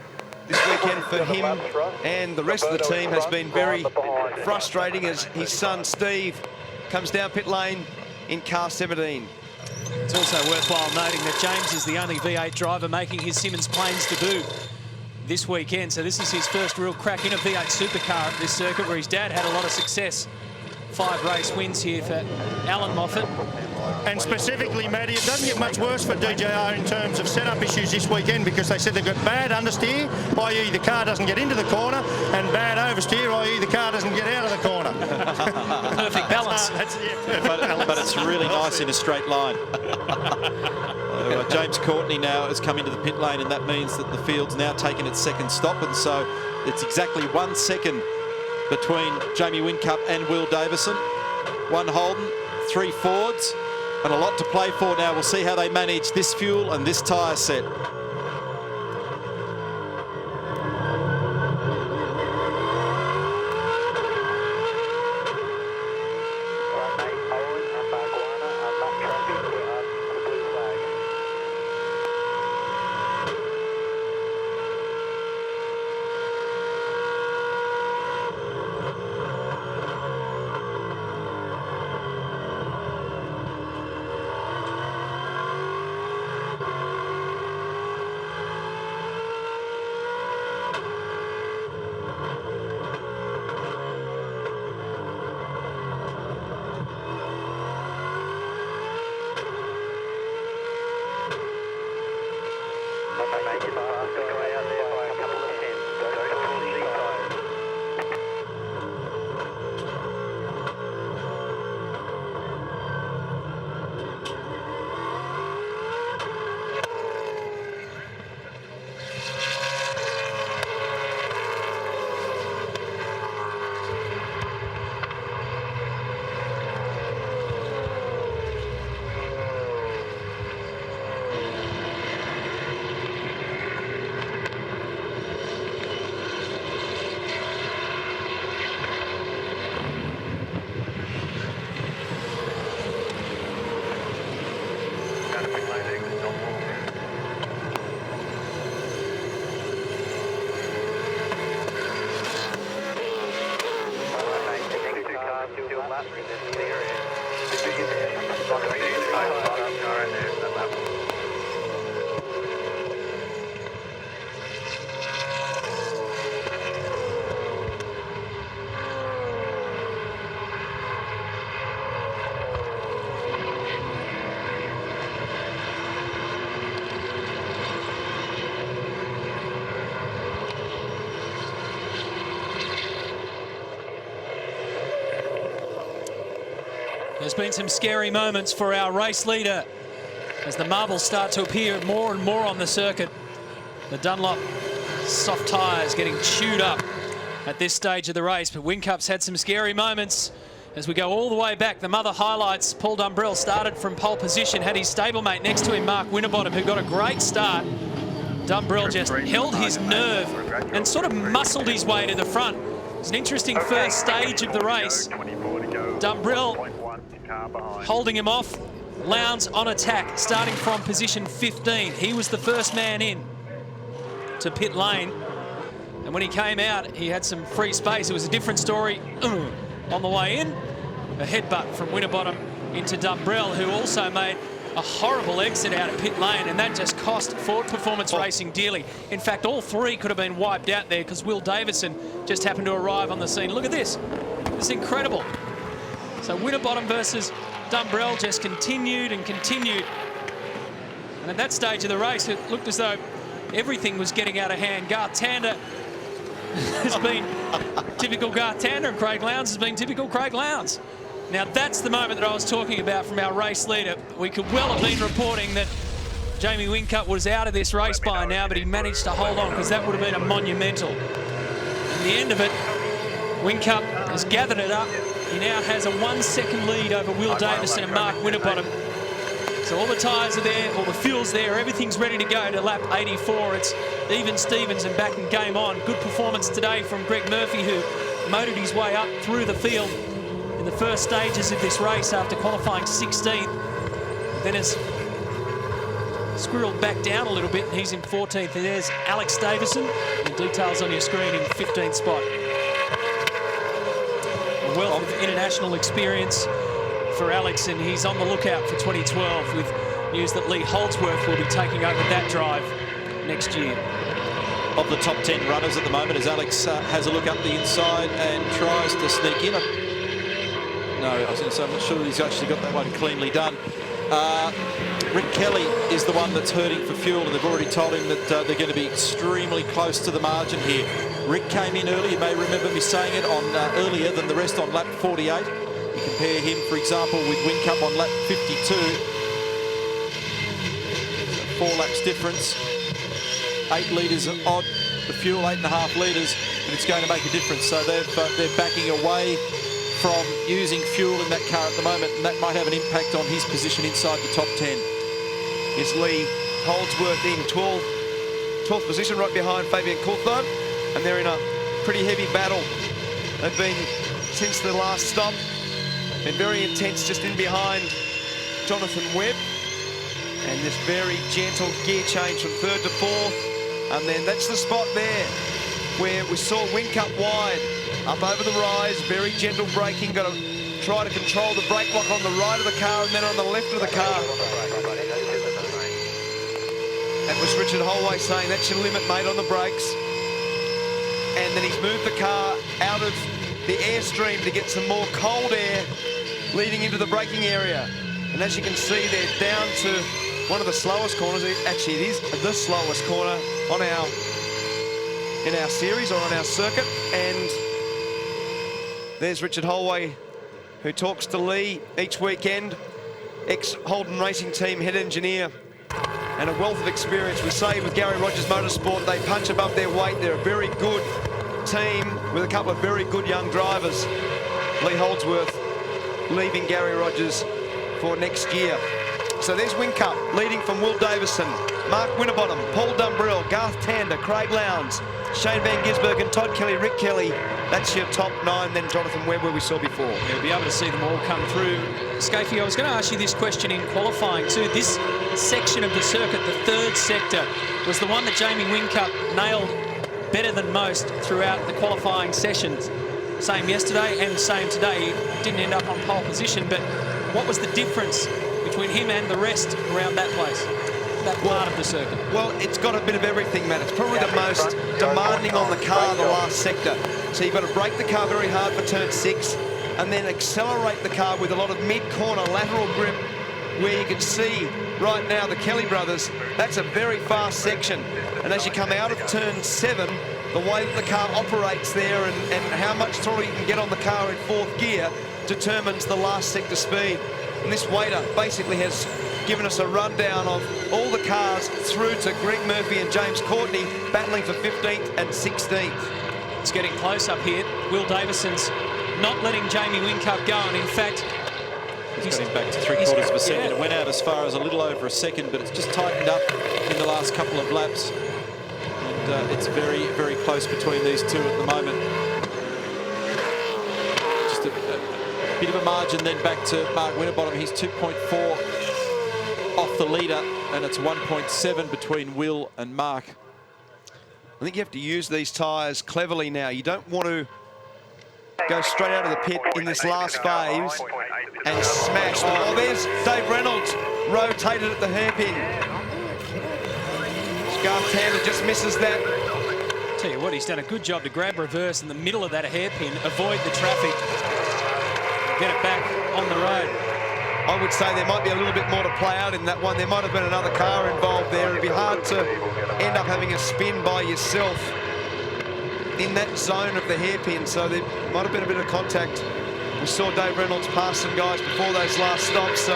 this weekend for him and the rest of the team has been very frustrating as his son Steve comes down pit lane in car 17. It's also worthwhile noting that James is the only V8 driver making his Simmons Plains debut this weekend. So this is his first real crack in a V8 supercar at this circuit, where his dad had a lot of success. 5 race wins here for Alan Moffat. And specifically, Matty, it doesn't get much worse for DJR in terms of setup issues this weekend, because they said they've got bad understeer, i.e. the car doesn't get into the corner, and bad oversteer, i.e. the car doesn't get out of the corner. Perfect balance. But it's really nice in a straight line. James Courtney now has come into the pit lane, and that means that the field's now taken its 2nd stop, and so it's exactly 1 second between Jamie Whincup and Will Davison. 1 Holden, 3 Fords, and a lot to play for now. We'll see how they manage this fuel and this tyre set. There's been some scary moments for our race leader as the marbles start to appear more and more on the circuit. The Dunlop soft tyres getting chewed up at this stage of the race, but Whincup's had some scary moments as we go all the way back. The mother highlights, Paul Dumbrell started from pole position, had his stablemate next to him, Mark Winterbottom, who got a great start. Dumbrell just held his nerve and sort of muscled his way to the front. It was an interesting first stage of the race. Dumbrell holding him off. Lowndes on attack, starting from position 15. He was the first man in to pit lane. And when he came out, he had some free space. It was a different story on the way in. A headbutt from Winterbottom into Dumbrell, who also made a horrible exit out of pit lane, and that just cost Ford Performance Racing dearly. In fact, all three could have been wiped out there because Will Davison just happened to arrive on the scene. Look at this. It's incredible. So Winterbottom versus Dumbrell just continued and continued. And at that stage of the race, it looked as though everything was getting out of hand. Garth Tander has been typical Garth Tander, and Craig Lowndes has been typical Craig Lowndes. Now that's the moment that I was talking about from our race leader. We could well have been reporting that Jamie Whincup was out of this race by now, but he managed to hold on because that would have been a monumental. In the end of it, Whincup has gathered it up. He now has a 1 second lead over Will Davison and Mark Winterbottom. So all the tyres are there, all the fuel's there, everything's ready to go to lap 84. It's even Stevens and back and game on. Good performance today from Greg Murphy, who motored his way up through the field in the first stages of this race after qualifying 16th. Then has squirreled back down a little bit, and he's in 14th. And there's Alex Davison. The details on your screen in 15th spot. A wealth of international experience for Alex, and he's on the lookout for 2012 with news that Lee Holdsworth will be taking over that drive next year. Of the top 10 runners at the moment, as Alex has a look up the inside and tries to sneak in. No, I was going to say, I'm not sure he's actually got that one cleanly done. Rick Kelly is the one that's hurting for fuel, and they've already told him that they're going to be extremely close to the margin here. Rick came in early, you may remember me saying it, on earlier than the rest on lap 48. You compare him, for example, with Whincup on lap 52. So 4 laps difference. 8 litres odd, the fuel 8.5 litres, and it's going to make a difference. So they're backing away from using fuel in that car at the moment, and that might have an impact on his position inside the top 10. Is Lee Holdsworth in 12th position, right behind Fabian Coulthard, and they're in a pretty heavy battle. They've been, since the last stop, been very intense just in behind Jonathan Webb, and this very gentle gear change from 3rd to 4th, and then that's the spot there where we saw Whincup wide, up over the rise, very gentle braking, got to try to control the brake lock on the right of the car and then on the left of the car. That was Richard Holway saying, that's your limit, mate, on the brakes. And then he's moved the car out of the airstream to get some more cold air leading into the braking area. And as you can see, they're down to one of the slowest corners. Actually, it is the slowest corner on in our series or on our circuit. And there's Richard Holway, who talks to Lee each weekend, ex-Holden Racing Team head engineer, and a wealth of experience. We say with Gary Rogers Motorsport, they punch above their weight. They're a very good team with a couple of very good young drivers. Lee Holdsworth leaving Gary Rogers for next year. So there's Whincup leading from Will Davison, Mark Winterbottom, Paul Dumbrell, Garth Tander, Craig Lowndes, Shane Van Gisbergen, Todd Kelly, Rick Kelly. That's your top 9, then Jonathan Webb, where we saw before. You'll be able to see them all come through. Scafie, I was going to ask you this question in qualifying too. This section of the circuit, the 3rd sector, was the one that Jamie Whincup nailed better than most throughout the qualifying sessions. Same yesterday and same today. He didn't end up on pole position, but what was the difference between him and the rest around that place, that part of the circuit? Well, it's got a bit of everything, Matt. It's probably the most demanding on the car, the last sector. So you've got to brake the car very hard for turn 6 and then accelerate the car with a lot of mid-corner lateral grip, where you can see right now the Kelly brothers, that's a very fast section. And as you come out of turn 7, the way that the car operates there and how much throttle you can get on the car in 4th gear, determines the last sector speed. And this waiter basically has given us a rundown of all the cars through to Greg Murphy and James Courtney battling for 15th and 16th. It's getting close up here. Will Davison's not letting Jamie Whincup go, and in fact, he's got him back to 3/4 of a second. It went out as far as a little over a second, but it's just tightened up in the last couple of laps. And it's very, very close between these two at the moment. Just a bit of a margin then back to Mark Winterbottom. He's 2.4 off the leader, and it's 1.7 between Will and Mark. I think you have to use these tyres cleverly now. You don't want to go straight out of the pit in this last phase and smash them. Oh, there's Dave Reynolds rotated at the hairpin. Garth Tander just misses that. Tell you what, he's done a good job to grab reverse in the middle of that hairpin, avoid the traffic, get it back on the road. I would say there might be a little bit more to play out in that one. There might have been another car involved there. It'd be hard to end up having a spin by yourself in that zone of the hairpin, so there might have been a bit of contact. We saw Dave Reynolds pass some guys before those last stops, so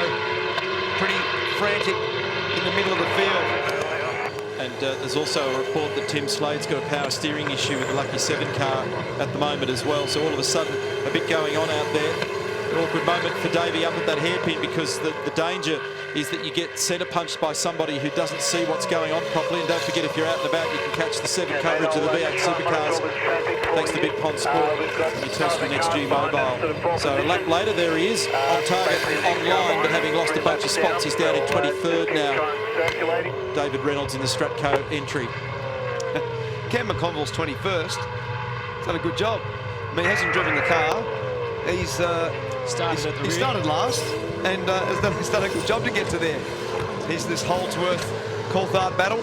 pretty frantic in the middle of the field. And there's also a report that Tim Slade's got a power steering issue with the Lucky 7 car at the moment as well, so all of a sudden a bit going on out there. An awkward moment for Davey up at that hairpin, because the danger is that you get centre punched by somebody who doesn't see what's going on properly. And don't forget, if you're out and about, you can catch the 7 coverage of the V8 Supercars thanks to Big Pond Sport and your Telstra Next G mobile. So a lap later, there he is on target online, but having lost a bunch of spots, he's down in 23rd now. David Reynolds in the Stratco entry. Cam McConville's 21st. He's done a good job. I mean, he hasn't driven the car. He's started last, and he's done a good job to get to there. Here's this Holdsworth-Coulthard battle.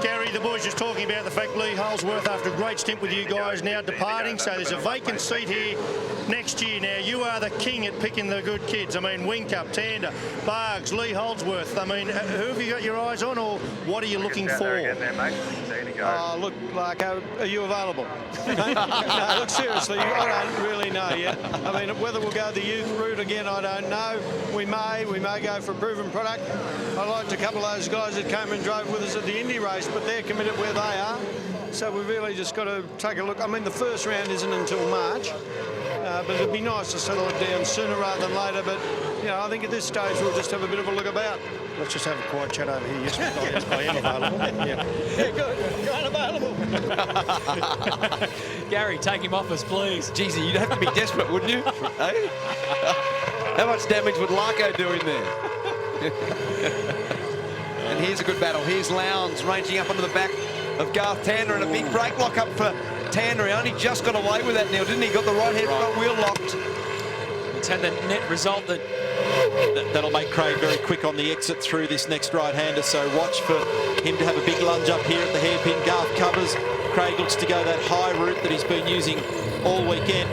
Gary, the boys just talking about the fact Lee Holdsworth, after a great stint with you guys, now departing. So there's a vacant seat here next year. Now, you are the king at picking the good kids. I mean, Whincup, Tander, Bargs, Lee Holdsworth. I mean, who have you got your eyes on, or what are you looking for? Look, Larko, are you available? No, look, seriously, I don't really know yet. I mean, whether we'll go the youth route again, I don't know. We may go for a proven product. I liked a couple of those guys that came and drove with us at the Indy race, but they're committed where they are. So we've really just got to take a look. I mean, the first round isn't until March, but it'd be nice to settle it down sooner rather than later. But, you know, I think at this stage we'll just have a bit of a look about. Let's just have a quiet chat over here. Yes, I am available. Yeah, good. You're unavailable. Gary, take him off us, please. Jeezy, you'd have to be desperate, wouldn't you? Hey? How much damage would Larko do in there? And here's a good battle. Here's Lowndes ranging up onto the back of Garth Tander, and a big brake lock up for Tander. He only just got away with that, Neil, didn't he? Got the right head front wheel locked. It's had the net result that'll make Craig very quick on the exit through this next right-hander, so watch for him to have a big lunge up here at the hairpin. Garth covers. Craig looks to go that high route that he's been using all weekend.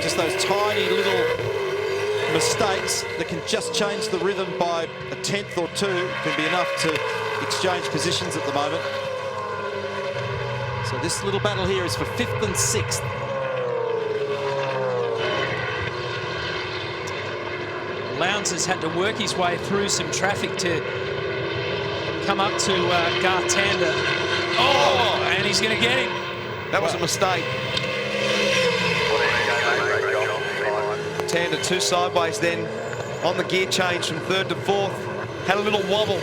Just those tiny little mistakes that can just change the rhythm by a tenth or two can be enough to exchange positions at the moment. So this little battle here is for 5th and 6th. Lowndes has had to work his way through some traffic to come up to Garth Tander. Oh, and he's going to get him. That was a mistake. Tander 2 sideways then on the gear change from 3rd to 4th. Had a little wobble.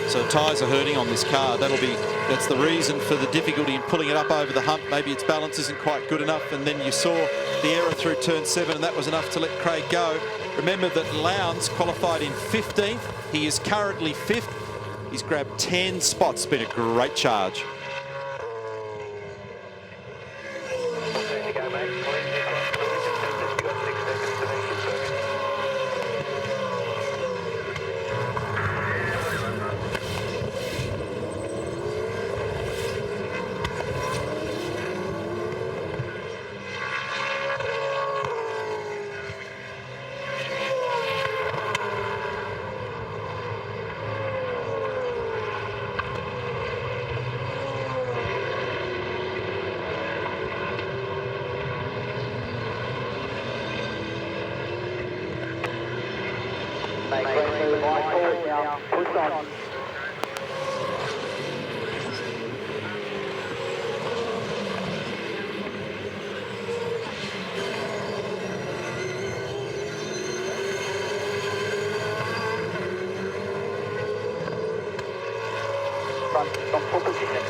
So tyres are hurting on this car. That's the reason for the difficulty in pulling it up over the hump. Maybe its balance isn't quite good enough, and then you saw the error through turn 7, and that was enough to let Craig go. Remember that Lowndes qualified in 15th. He is currently 5th. He's grabbed 10 spots. It's been a great charge. front from full position.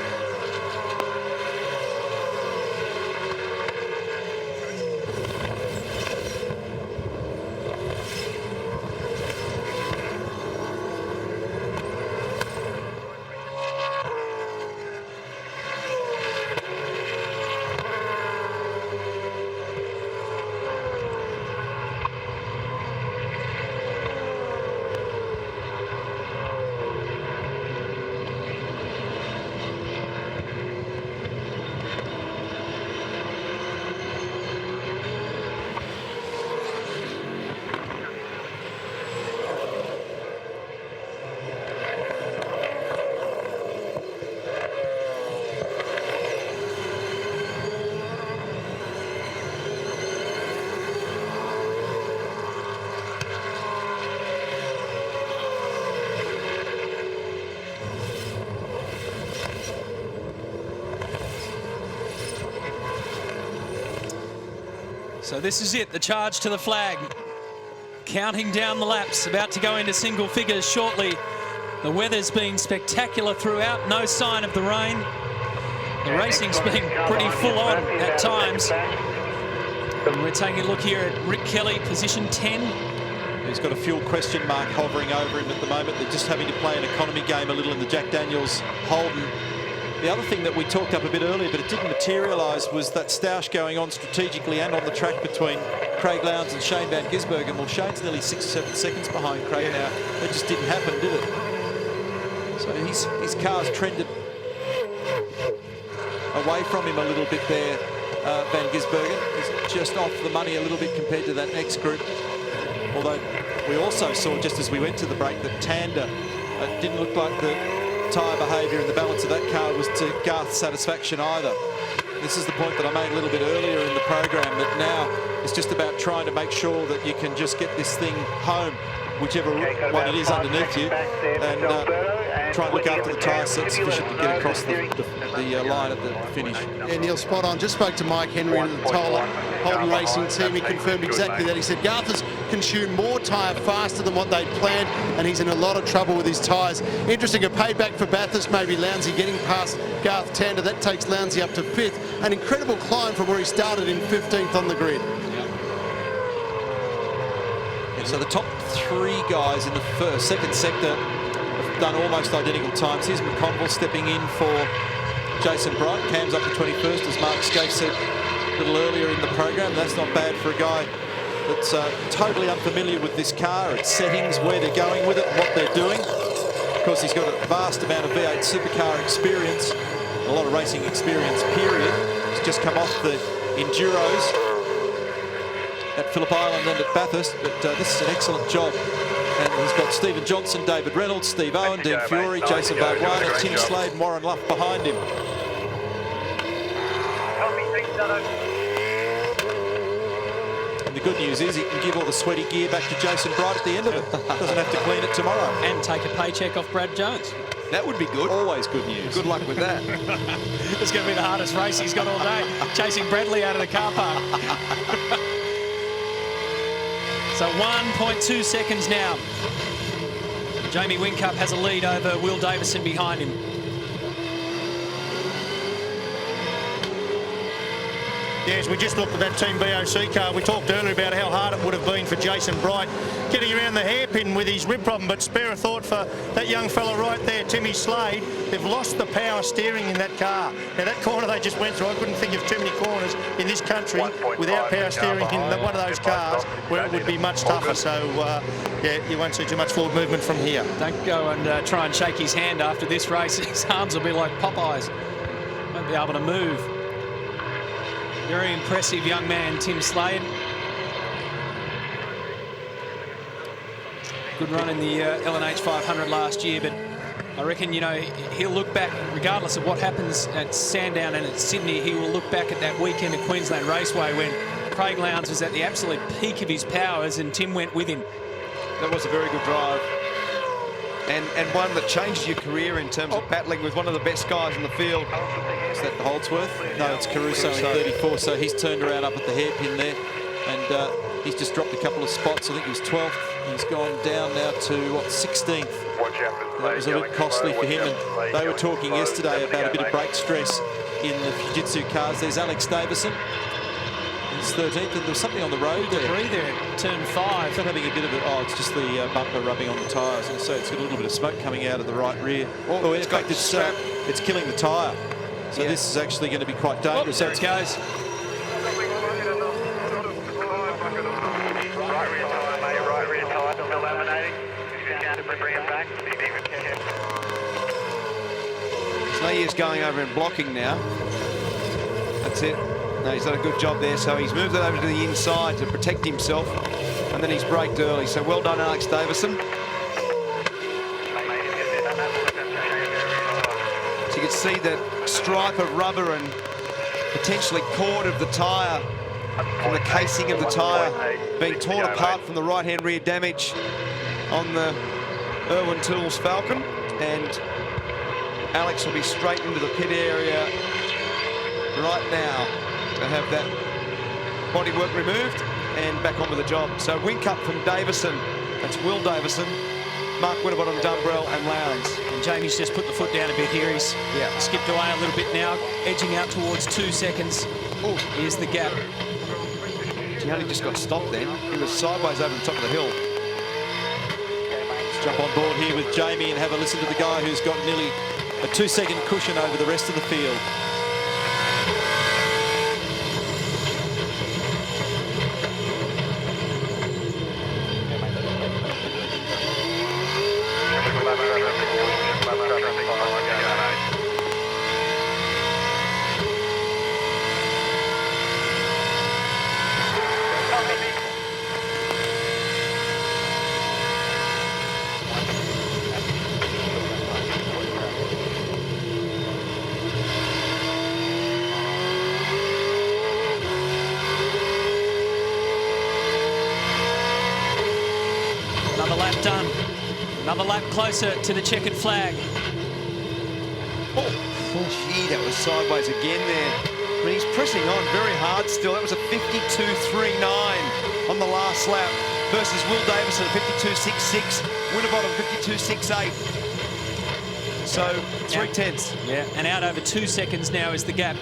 So this is it, the charge to the flag. Counting down the laps, about to go into single figures shortly. The weather's been spectacular throughout, no sign of the rain. The racing's been pretty full on at times. And we're taking a look here at Rick Kelly, position 10. He's got a fuel question mark hovering over him at the moment. They're just having to play an economy game a little in the Jack Daniels Holden. The other thing that we talked up a bit earlier, but it didn't materialise, was that stoush going on strategically and on the track between Craig Lowndes and Shane Van Gisbergen. Well, Shane's nearly 6 or 7 seconds behind Craig now. That just didn't happen, did it? So his car's trended away from him a little bit there, Van Gisbergen. He's just off the money a little bit compared to that next group. Although we also saw, just as we went to the break, that Tander didn't look like the tyre behaviour and the balance of that car was to Garth's satisfaction either. This is the point that I made a little bit earlier in the program, that now it's just about trying to make sure that you can just get this thing home, whichever one it is underneath you, and try and look after the tyre set sufficient to get across the line at the finish. Yeah, Neil, spot on. Just spoke to Mike Henry of the Toller Holden Racing team. He confirmed exactly that. He said Garth has consumed more tyre faster than what they'd planned, and he's in a lot of trouble with his tyres. Interesting, a payback for Bathurst, maybe Lowndesy getting past Garth Tander. That takes Lowndesy up to 5th. An incredible climb from where he started in 15th on the grid. So the top 3 guys in the second sector have done almost identical times. Here's McConville stepping in for Jason Bright. Cam's up to 21st, as Mark Scaife said a little earlier in the program. That's not bad for a guy that's totally unfamiliar with this car, its settings, where they're going with it, what they're doing. Of course, he's got a vast amount of V8 supercar experience, a lot of racing experience, period. He's just come off the Enduros at Phillip Island and at Bathurst, but this is an excellent job. And he's got Stephen Johnson, David Reynolds, Steve Owen, Dean Fiore, Jason Barguana, Tim Slade and Warren Luff behind him. And the good news is he can give all the sweaty gear back to Jason Bright at the end of it. Doesn't have to clean it tomorrow. And take a paycheck off Brad Jones. That would be good. Always good news. Good luck with that. It's going to be the hardest race he's got all day, chasing Bradley out of the car park. So 1.2 seconds now. Jamie Whincup has a lead over Will Davison behind him. Yes, we just looked at that Team BOC car. We talked earlier about how hard it would have been for Jason Bright getting around the hairpin with his rib problem, but spare a thought for that young fella right there, Timmy Slade. They've lost the power steering in that car. Now, that corner they just went through, I couldn't think of too many corners in this country without power steering in one of those cars where it would be much tougher. So, yeah, you won't see too much forward movement from here. Don't go and try and shake his hand after this race. His arms will be like Popeyes. Won't be able to move. Very impressive young man, Tim Slade. Good run in the LNH 500 last year, but I reckon, you know, he'll look back, regardless of what happens at Sandown and at Sydney, he will look back at that weekend at Queensland Raceway when Craig Lowndes was at the absolute peak of his powers and Tim went with him. That was a very good drive. And one that changes your career in terms of battling with one of the best guys in the field. Is that Holdsworth? No, it's Caruso in 34, so he's turned around up at the hairpin there, and he's just dropped a couple of spots. I think he was 12th. He's gone down now to, what, 16th. Watch out for That was a bit costly for him, and they were talking yesterday about a bit of brake stress in the Fujitsu cars. There's Alex Davison. He's 13th, and there's something on the road there. Debris there at turn 5. It's not having a bit of a... Oh, it's just the bumper rubbing on the tyre. I was going to say, it's got a little bit of smoke coming out of the right rear. Oh, in fact, it's killing the tyre. So this is actually going to be quite dangerous. There it goes. Right rear tyre, still laminating. Bring it back. There's no use going over and blocking now. That's it. No, he's done a good job there. So he's moved it over to the inside to protect himself. And then he's braked early. So well done, Alex Davison. So you can see that stripe of rubber and potentially cord of the tyre from the casing of the tyre being torn apart from the right-hand rear damage on the Irwin Tools Falcon. And Alex will be straight into the pit area right now to have that bodywork removed and back on with the job. So wing cut from Davison, that's Will Davison, Mark Winterbottom, Dumbrell and Lowndes. And Jamie's just put the foot down a bit here. He's skipped away a little bit now, edging out towards 2 seconds. Oh, here's the gap. Gianni just got stopped then. He was sideways over the top of the hill. Let's jump on board here with Jamie and have a listen to the guy who's got nearly a 2-second cushion over the rest of the field. Another lap done. Another lap closer to the checkered flag. Oh, gee, that was sideways again there. But he's pressing on very hard still. That was a 52.39 on the last lap versus Will Davison at 52.66. Winterbottom 52.68. So 3/10. Yeah, and out over 2 seconds now is the gap.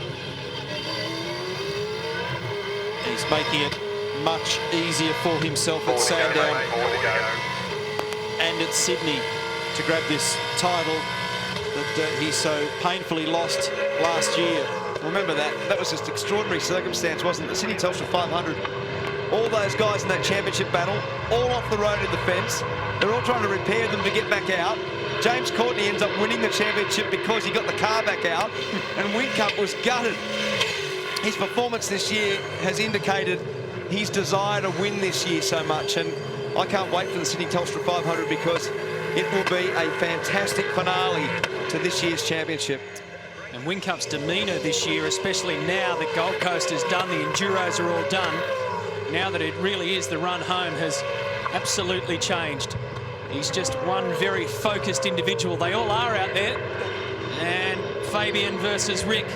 He's making it much easier for himself at Sandown and at Sydney to grab this title that he so painfully lost last year. Remember that was just extraordinary circumstance, wasn't it? The Sydney Telstra 500, all those guys in that championship battle, all off the road in the fence. They're all trying to repair them to get back out. James Courtney ends up winning the championship because he got the car back out, and Whincup was gutted. His performance this year has indicated his desire to win this year so much, and I can't wait for the Sydney Telstra 500 because it will be a fantastic finale to this year's championship. And Whincup's demeanour this year, especially now that Gold Coast is done, the Enduros are all done, now that it really is the run home, has absolutely changed. He's just one very focused individual. They all are out there. And Fabian versus Rick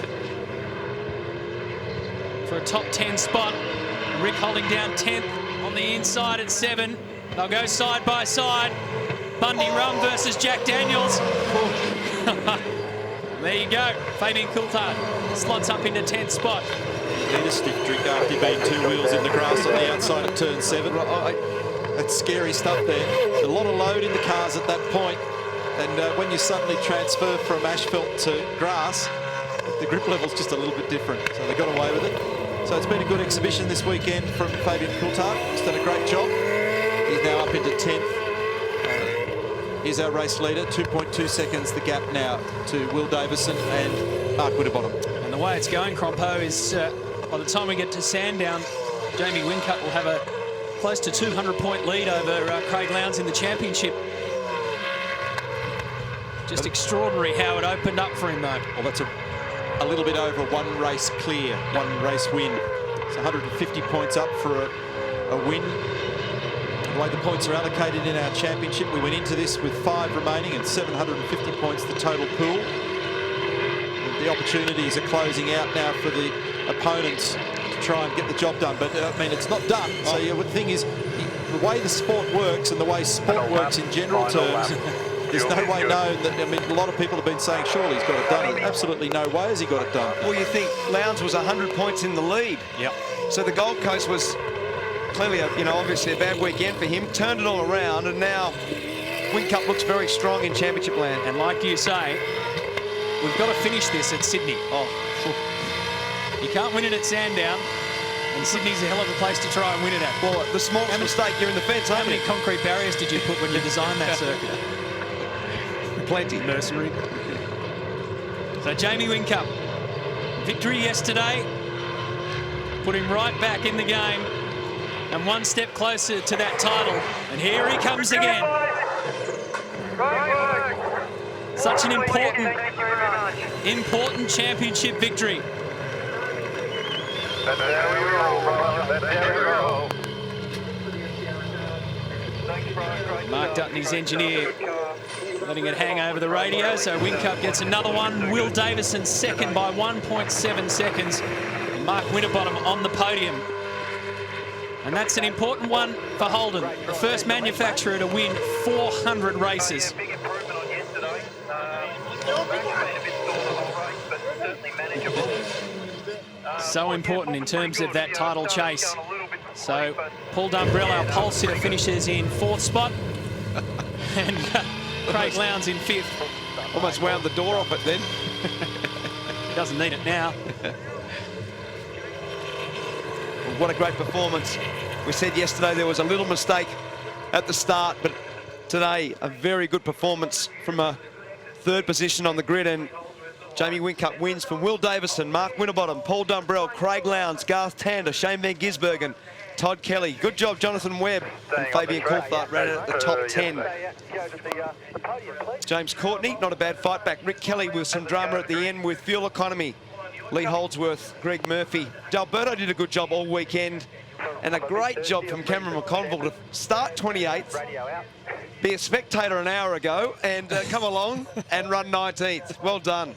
for a top 10 spot. Rick holding down 10th on the inside at 7. They'll go side by side. Bundy Rum versus Jack Daniels. There you go. Fabian Coulthard slots up into 10th spot. Need a stiff drink after you've been 2 wheels in the grass on the outside of turn 7. That's scary stuff there. A lot of load in the cars at that point. And when you suddenly transfer from asphalt to grass, the grip level's just a little bit different. So they got away with it. So it's been a good exhibition this weekend from Fabian Coulthard. He's done a great job. He's now up into 10th. Here's our race leader, 2.2 seconds the gap now to Will Davison and Mark Winterbottom. And the way it's going, Crompo, is by the time we get to Sandown, Jamie Whincup will have a close to 200-point lead over Craig Lowndes in the championship. Just extraordinary how it opened up for him, though. Well, that's a little bit over 1 race clear, 1 race win. It's 150 points up for a win. The way the points are allocated in our championship, we went into this with 5 remaining and 750 points the total pool. The opportunities are closing out now for the opponents to try and get the job done. But, I mean, it's not done. So the thing is, the way the sport works and the way sport works in general terms, There's no way known that, I mean, a lot of people have been saying, surely he's got it done. Absolutely no way has he got it done. Well, you think Lowndes was 100 points in the lead. Yep. So the Gold Coast was clearly, obviously a bad weekend for him. Turned it all around, and now Whincup looks very strong in championship land. And like you say, we've got to finish this at Sydney. You can't win it at Sandown, and Sydney's a hell of a place to try and win it at. Well, the smallest mistake, you're in the fence, How many concrete barriers did you put when you designed that circuit? Plenty. Mercenary. So Jamie Whincup, victory yesterday, put him right back in the game, and one step closer to that title. And here he comes again. Such an important championship victory. That's how we roll, brother. That's how we roll. Mark Dutton, his engineer, letting it hang over the radio. So Whincup gets another one. Will Davison second by 1.7 seconds. And Mark Winterbottom on the podium. And that's an important one for Holden, the first manufacturer to win 400 races. Big improvement on yesterday. A bit sore the whole race, but certainly manageable. So important in terms of that title chase. So Paul Dumbrell, our pole sitter, finishes in 4th spot. And Craig Lowndes in 5th. Almost wound the door off it then. He doesn't need it now. What a great performance. We said yesterday there was a little mistake at the start, but today a very good performance from a 3rd position on the grid, and Jamie Whincup wins from Will Davison, Mark Winterbottom, Paul Dumbrell, Craig Lowndes, Garth Tander, Shane Van Gisbergen, Todd Kelly. Good job, Jonathan Webb, and Fabian Coulthard ran it at the top 10. James Courtney, not a bad fight back. Rick Kelly with some drama at the end with fuel economy. Lee Holdsworth, Greg Murphy. D'Alberto did a good job all weekend, and a great job from Cameron McConville to start 28th, be a spectator an hour ago, and come along and run 19th. Well done.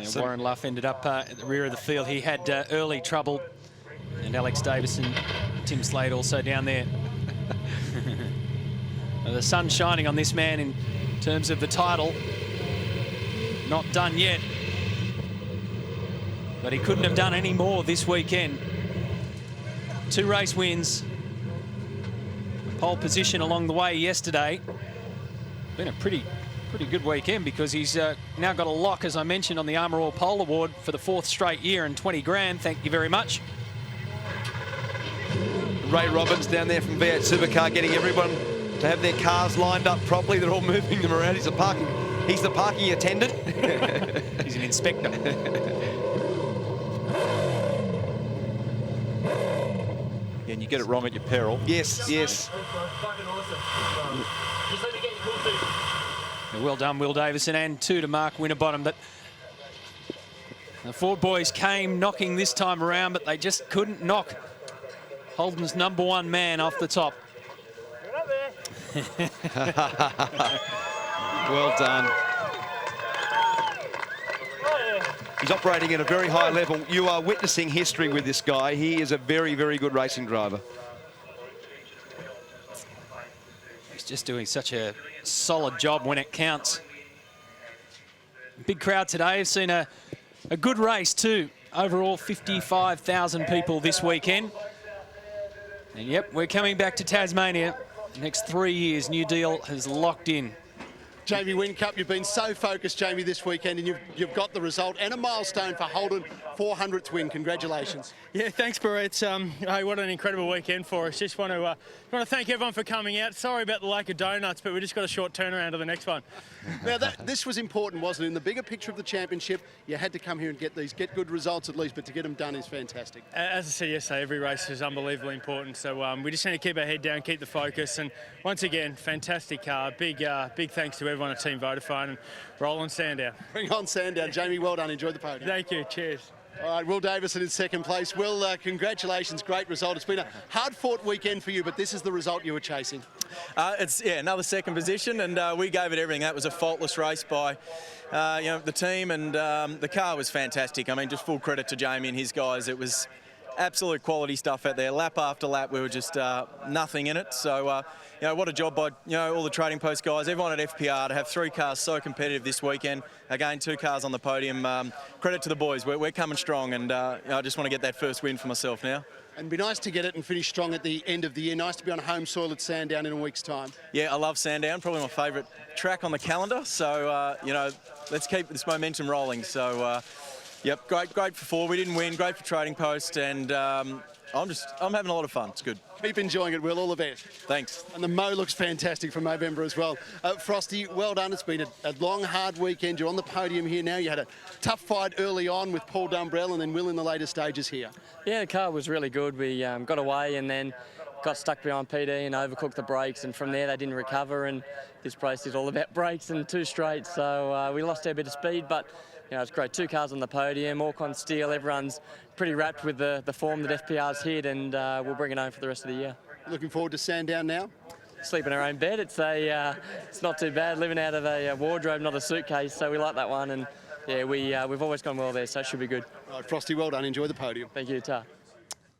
So Warren Luff ended up at the rear of the field. He had early trouble, and Alex Davison, Tim Slade also down there. The sun's shining on this man in terms of the title. Not done yet. But he couldn't have done any more this weekend. 2 race wins. Pole position along the way yesterday. Been a pretty good weekend, because he's now got a lock, as I mentioned, on the Armour All Pole Award for the 4th straight year and 20 grand. Thank you very much. Ray Robbins down there from V8 Supercar, getting everyone to have their cars lined up properly. They're all moving them around. He's the parking attendant. He's an inspector. And you get it wrong at your peril. Yes, yes. Well done, Will Davison, and 2 to Mark Winterbottom. But the Ford boys came knocking this time around, but they just couldn't knock Holden's #1 man off the top. Well done. He's operating at a very high level. You are witnessing history with this guy. He is a very, very good racing driver. He's just doing such a solid job when it counts. Big crowd today. I've seen a good race too. Overall, 55,000 people this weekend. And yep, we're coming back to Tasmania. Next 3 years, new deal has locked in. Jamie Whincup, you've been so focused, Jamie, this weekend, and you've got the result and a milestone for Holden, 400th win. Congratulations. Yeah, thanks, Brett. Hey, what an incredible weekend for us. Just want to thank everyone for coming out. Sorry about the lack of donuts, but we just got a short turnaround to the next one. Now, this was important, wasn't it? In the bigger picture of the championship, you had to come here and get good results at least, but to get them done is fantastic. As I said yesterday, every race is unbelievably important, so we just need to keep our head down, keep the focus, and once again, fantastic car. Big thanks to everyone at Team Vodafone, and roll on Sandown. Bring on Sandown. Jamie, well done. Enjoy the podium. Thank you. Cheers. All right, Will Davison in 2nd place. Will, congratulations. Great result. It's been a hard-fought weekend for you, but this is the result you were chasing. It's another 2nd position, and we gave it everything. That was a faultless race by the team, and the car was fantastic. I mean, just full credit to Jamie and his guys. It was absolute quality stuff out there. Lap after lap, we were just nothing in it. So, you know, what a job by, you know, all the Trading Post guys, everyone at FPR to have 3 cars so competitive this weekend. Again, 2 cars on the podium. Credit to the boys. We're coming strong, and you know, I just want to get that first win for myself now. And be nice to get it and finish strong at the end of the year. Nice to be on home soil at Sandown in a week's time. Yeah, I love Sandown. Probably my favourite track on the calendar. So, you know, let's keep this momentum rolling. So, yep, great for 4. We didn't win. Great for Trading Post, and I'm having a lot of fun. It's good. Keep enjoying it, Will. All the best. Thanks. And the Mo looks fantastic from Movember as well. Frosty, well done. It's been a long, hard weekend. You're on the podium here now. You had a tough fight early on with Paul Dumbrell and then Will in the later stages here. Yeah, the car was really good. We got away and then got stuck behind PD and overcooked the brakes, and from there they didn't recover, and this race is all about brakes and 2 straight, so we lost a bit of speed, but you know, it's great. 2 cars on the podium, Orcon Steel, everyone's pretty wrapped with the form that FPR's hit, and we'll bring it home for the rest of the year. Looking forward to Sandown now? Sleep in our own bed. It's not too bad, living out of a wardrobe, not a suitcase, so we like that one, and yeah, we've always gone well there, so it should be good. Right, Frosty, well done. Enjoy the podium. Thank you, Ta.